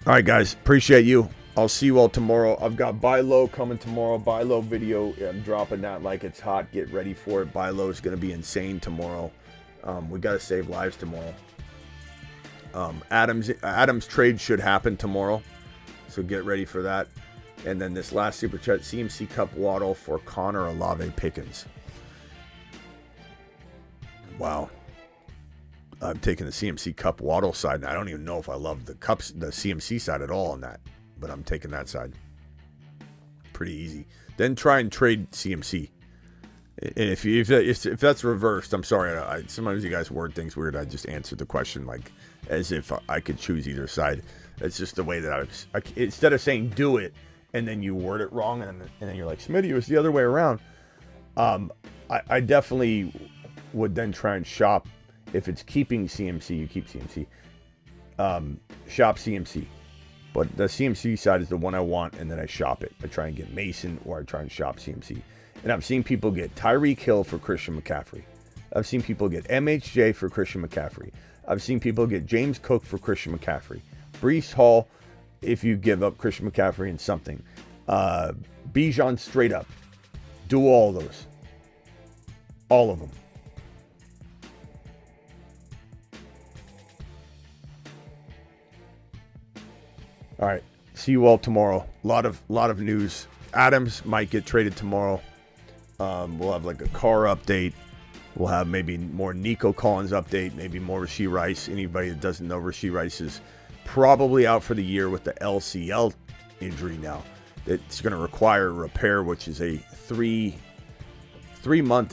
right, guys. Appreciate you. I'll see you all tomorrow. I've got Buy Low coming tomorrow. Buy Low video. I'm dropping that like it's hot. Get ready for it. Buy Low is going to be insane tomorrow. We got to save lives tomorrow. Adams trade should happen tomorrow, so get ready for that. And then this last super chat, CMC Cup Waddle for Connor Olave Pickens. Wow, I'm taking the CMC Cup Waddle side, and I don't even know if I love the CMC side at all on that, but I'm taking that side. Pretty easy. Then try and trade CMC. And if that's reversed, I'm sorry. Sometimes you guys word things weird. I just answered the question like as if I could choose either side. That's just the way that instead of saying do it and then you word it wrong and then you're like, Smitty, it was the other way around. I definitely would then try and shop. If it's keeping CMC, you keep CMC. Shop CMC. But the CMC side is the one I want, and then I shop it. I try and get Mason, or I try and shop CMC. And I've seen people get Tyreek Hill for Christian McCaffrey. I've seen people get MHJ for Christian McCaffrey. I've seen people get James Cook for Christian McCaffrey. Breece Hall, if you give up Christian McCaffrey and something. Bijan straight up. Do all those. All of them. All right. See you all tomorrow. A lot of news. Adams might get traded tomorrow. We'll have like a car update. We'll have maybe more Nico Collins update, maybe more Rashee Rice. Anybody that doesn't know, Rashee Rice is probably out for the year with the LCL injury now. It's going to require repair, which is a three-month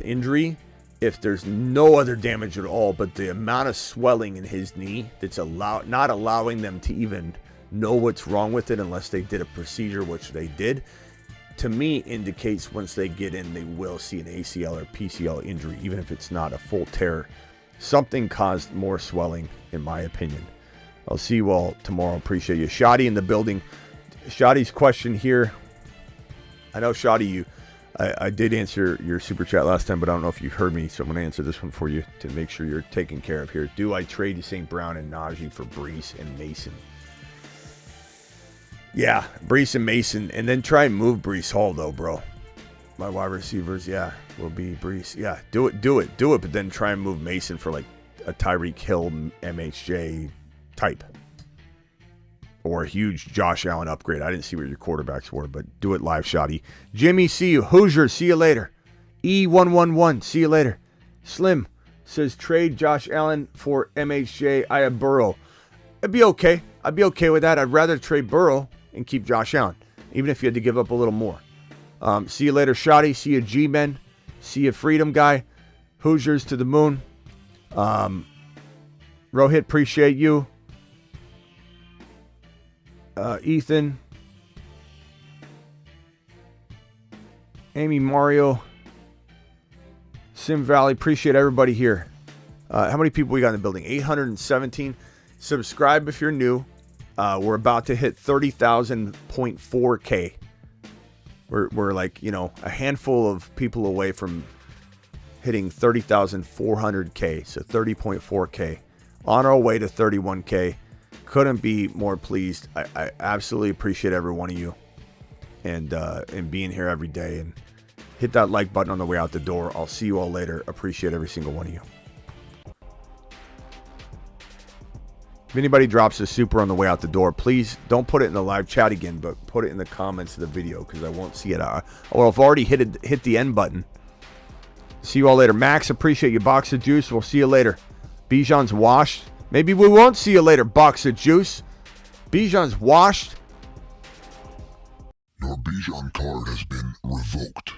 injury if there's no other damage at all. But the amount of swelling in his knee that's not allowing them to even know what's wrong with it unless they did a procedure, which they did, to me indicates once they get in, they will see an ACL or PCL injury, even if it's not a full tear. Something caused more swelling, in my opinion. I'll see you all tomorrow. Appreciate you. Shadi in the building. Shadi's question here. I know, Shadi, I did answer your super chat last time, but I don't know if you heard me, so I'm going to answer this one for you to make sure you're taken care of here. Do I trade St. Brown and Najee for Breece and Mason? Yeah, Breece and Mason, and then try and move Breece Hall, though, bro. My wide receivers, yeah, will be Brees. Yeah, do it. But then try and move Mason for like a Tyreek Hill MHJ type. Or a huge Josh Allen upgrade. I didn't see what your quarterbacks were, but do it live, Shoddy. Jimmy, see you. Hoosier, see you later. E111, see you later. Slim says trade Josh Allen for MHJ. I have Burrow. It'd be okay. I'd be okay with that. I'd rather trade Burrow and keep Josh Allen, even if you had to give up a little more. See you later, Shoddy. See you, G-Men. See you, Freedom Guy. Hoosiers to the moon. Rohit, appreciate you. Ethan. Amy, Mario. Sim Valley, appreciate everybody here. How many people we got in the building? 817. Subscribe if you're new. We're about to hit 30,000.4K. We're like, a handful of people away from hitting 30,400K. So 30.4K. On our way to 31K. Couldn't be more pleased. I absolutely appreciate every one of you and being here every day. And hit that like button on the way out the door. I'll see you all later. Appreciate every single one of you. If anybody drops a super on the way out the door, please don't put it in the live chat again, but put it in the comments of the video because I won't see it. Well, I've already hit the end button. See you all later. Max, appreciate you. Box of juice. We'll see you later. Bijan's washed. Maybe we won't see you later, box of juice. Bijan's washed. Your Bijan card has been revoked.